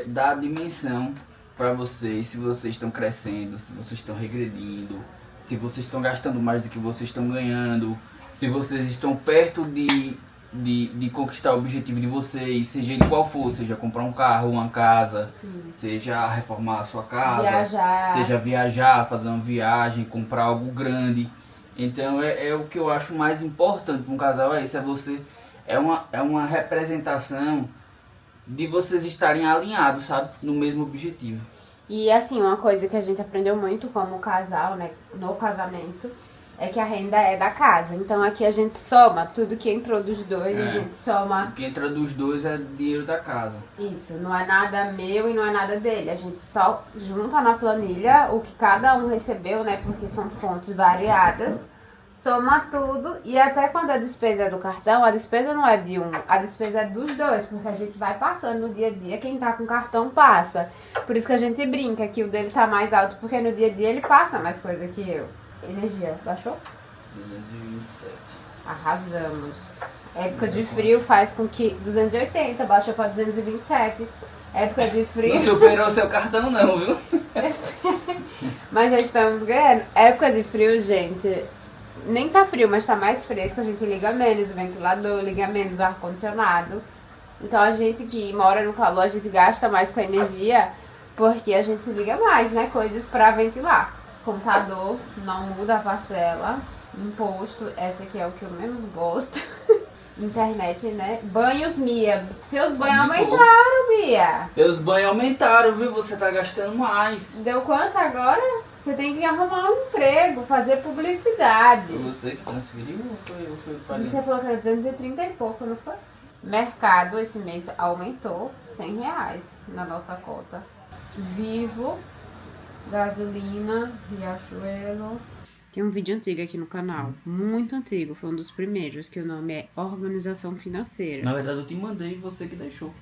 dá a dimensão para vocês, se vocês estão crescendo, se vocês estão regredindo, se vocês estão gastando mais do que vocês estão ganhando, se vocês estão perto de conquistar o objetivo de vocês, seja ele qual for, seja comprar um carro, uma casa, seja reformar a sua casa, Viajar. seja viajar, fazer uma viagem, comprar algo grande. Então é o que eu acho mais importante para um casal, é isso, é uma representação de vocês estarem alinhados, sabe, no mesmo objetivo. E assim, uma coisa que a gente aprendeu muito como casal, né, no casamento, é que a renda é da casa. Então aqui a gente soma tudo que entrou dos dois, a gente soma... O que entra dos dois é dinheiro da casa. Isso, não é nada meu e não é nada dele. A gente só junta na planilha o que cada um recebeu, né, porque são fontes variadas. Soma tudo e até quando a despesa é do cartão, a despesa não é de um, a despesa é dos dois, porque a gente vai passando no dia a dia, quem tá com cartão passa. Por isso que a gente brinca que o dele tá mais alto, porque no dia a dia ele passa mais coisa que eu. Energia, baixou? 227. Arrasamos. Época de frio faz com que 280 baixou pra 227. Época de frio... Não superou seu cartão não, viu? Eu sei. Mas já estamos ganhando. Época de frio, gente... Nem tá frio, mas tá mais fresco. A gente liga menos o ventilador, liga menos o ar-condicionado. Então a gente que mora no calor, a gente gasta mais com energia, porque a gente liga mais, né? Coisas pra ventilar. Computador, não muda a parcela. Imposto, essa aqui é o que eu menos gosto. Internet, né? Banhos, Mia. Seus banhos aumentaram, Mia. Seus banhos aumentaram, viu? Você tá gastando mais. Deu quanto agora? Você tem que arrumar um emprego, fazer publicidade. Foi você que transferiu ou foi pra Você falou que era 230 e pouco, não foi? Mercado esse mês aumentou R$100 na nossa cota. Vivo, gasolina, Riachuelo. Tem um vídeo antigo aqui no canal, muito antigo, foi um dos primeiros, que o nome é Organização Financeira. Na verdade eu te mandei e você que deixou.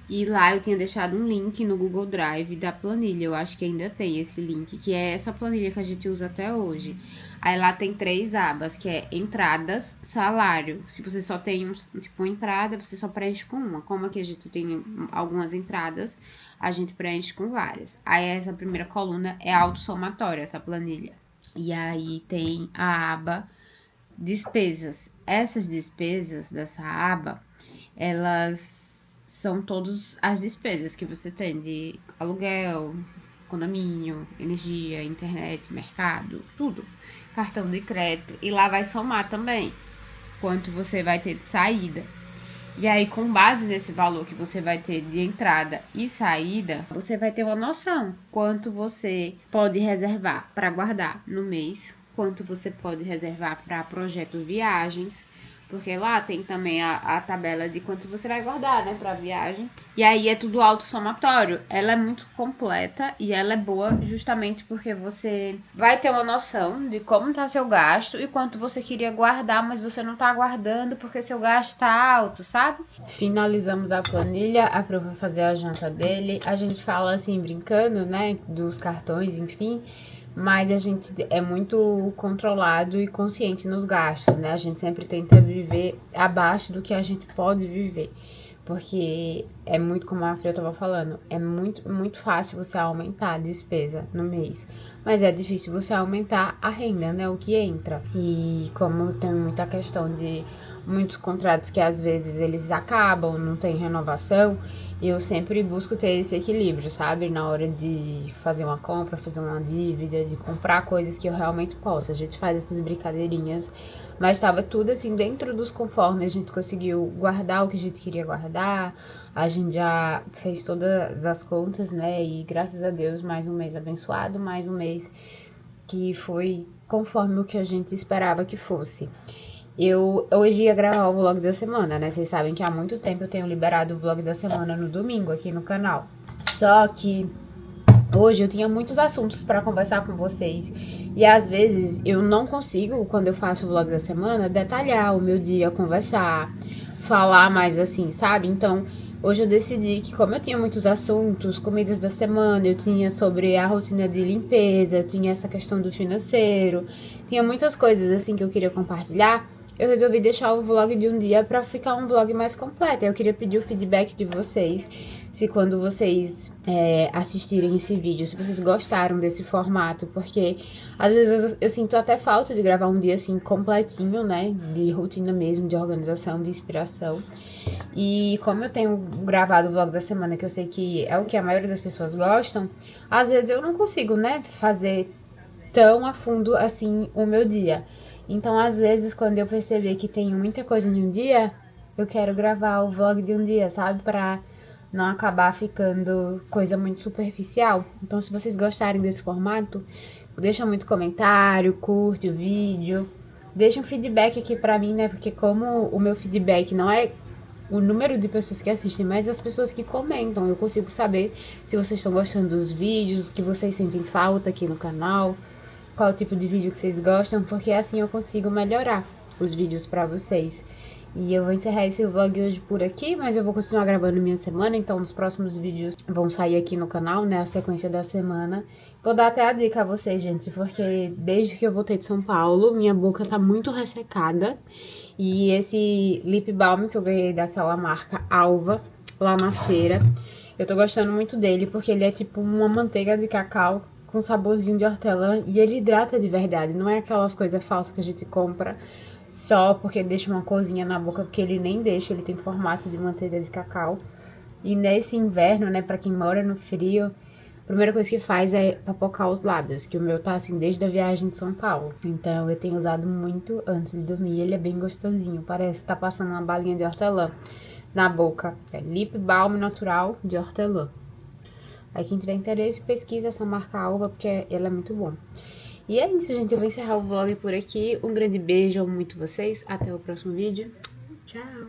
E lá eu tinha deixado um link no Google Drive da planilha, eu acho que ainda tem esse link, que é essa planilha que a gente usa até hoje. Aí lá tem 3 abas, que é entradas, salário. Se você só tem uma entrada, você só preenche com uma. Como aqui a gente tem algumas entradas, a gente preenche com várias. Aí essa primeira coluna é autossomatória, essa planilha. E aí tem a aba despesas. Essas despesas dessa aba, elas são todas as despesas que você tem de aluguel, condomínio, energia, internet, mercado, tudo. Cartão de crédito. E lá vai somar também quanto você vai ter de saída. E aí, com base nesse valor que você vai ter de entrada e saída, você vai ter uma noção quanto você pode reservar para guardar no mês, quanto você pode reservar para projeto viagens, porque lá tem também a tabela de quanto você vai guardar, né, pra viagem. E aí é tudo autossomatório. Ela é muito completa e ela é boa justamente porque você vai ter uma noção de como tá seu gasto e quanto você queria guardar, mas você não tá guardando porque seu gasto tá alto, sabe? Finalizamos a planilha, a Fran vai fazer a janta dele. A gente fala assim, brincando, né, dos cartões, enfim... Mas a gente é muito controlado e consciente nos gastos, né? A gente sempre tenta viver abaixo do que a gente pode viver. Porque é muito, como a Fran estava falando, é muito fácil você aumentar a despesa no mês. Mas é difícil você aumentar a renda, né? O que entra. E como tem muita questão de muitos contratos que às vezes eles acabam, não tem renovação, eu sempre busco ter esse equilíbrio, sabe? Na hora de fazer uma compra, fazer uma dívida, de comprar coisas que eu realmente posso. A gente faz essas brincadeirinhas, mas estava tudo assim dentro dos conformes. A gente conseguiu guardar o que a gente queria guardar, a gente já fez todas as contas, né? E graças a Deus, mais um mês abençoado, mais um mês que foi conforme o que a gente esperava que fosse. Eu hoje ia gravar o vlog da semana, né? Vocês sabem que há muito tempo eu tenho liberado o vlog da semana no domingo aqui no canal. Só que hoje eu tinha muitos assuntos pra conversar com vocês. E às vezes eu não consigo, quando eu faço o vlog da semana, detalhar o meu dia, conversar, falar mais assim, sabe? Então, hoje eu decidi que como eu tinha muitos assuntos, comidas da semana, eu tinha sobre a rotina de limpeza, eu tinha essa questão do financeiro, tinha muitas coisas assim que eu queria compartilhar. Eu resolvi deixar o vlog de um dia pra ficar um vlog mais completo. Eu queria pedir o feedback de vocês, se quando vocês assistirem esse vídeo, se vocês gostaram desse formato, porque às vezes eu sinto até falta de gravar um dia assim completinho, né, de rotina mesmo, de organização, de inspiração. E como eu tenho gravado o vlog da semana, que eu sei que é o que a maioria das pessoas gostam, às vezes eu não consigo, né, fazer tão a fundo assim o meu dia. Então, às vezes, quando eu perceber que tenho muita coisa em um dia, eu quero gravar o vlog de um dia, sabe? Pra não acabar ficando coisa muito superficial. Então, se vocês gostarem desse formato, deixa muito comentário, curte o vídeo. Deixa um feedback aqui pra mim, né? Porque como o meu feedback não é o número de pessoas que assistem, mas as pessoas que comentam, eu consigo saber se vocês estão gostando dos vídeos, que vocês sentem falta aqui no canal, qual o tipo de vídeo que vocês gostam, porque assim eu consigo melhorar os vídeos pra vocês. E eu vou encerrar esse vlog hoje por aqui, mas eu vou continuar gravando minha semana, então os próximos vídeos vão sair aqui no canal, né, a sequência da semana. Vou dar até a dica a vocês, gente, porque desde que eu voltei de São Paulo, minha boca tá muito ressecada. E esse lip balm que eu ganhei daquela marca Alva, lá na feira, eu tô gostando muito dele, porque ele é tipo uma manteiga de cacau com saborzinho de hortelã, e ele hidrata de verdade, não é aquelas coisas falsas que a gente compra só porque deixa uma corzinha na boca, porque ele nem deixa, ele tem formato de manteiga de cacau. E nesse inverno, né, pra quem mora no frio, a primeira coisa que faz é papocar os lábios, que o meu tá assim desde a viagem de São Paulo. Então eu tenho usado muito antes de dormir, ele é bem gostosinho, parece que tá passando uma balinha de hortelã na boca. É lip balm natural de hortelã. Aí quem tiver interesse, pesquisa essa marca Alva, porque ela é muito bom. E é isso, gente. Eu vou encerrar o vlog por aqui. Um grande beijo, amo muito vocês. Até o próximo vídeo. Tchau!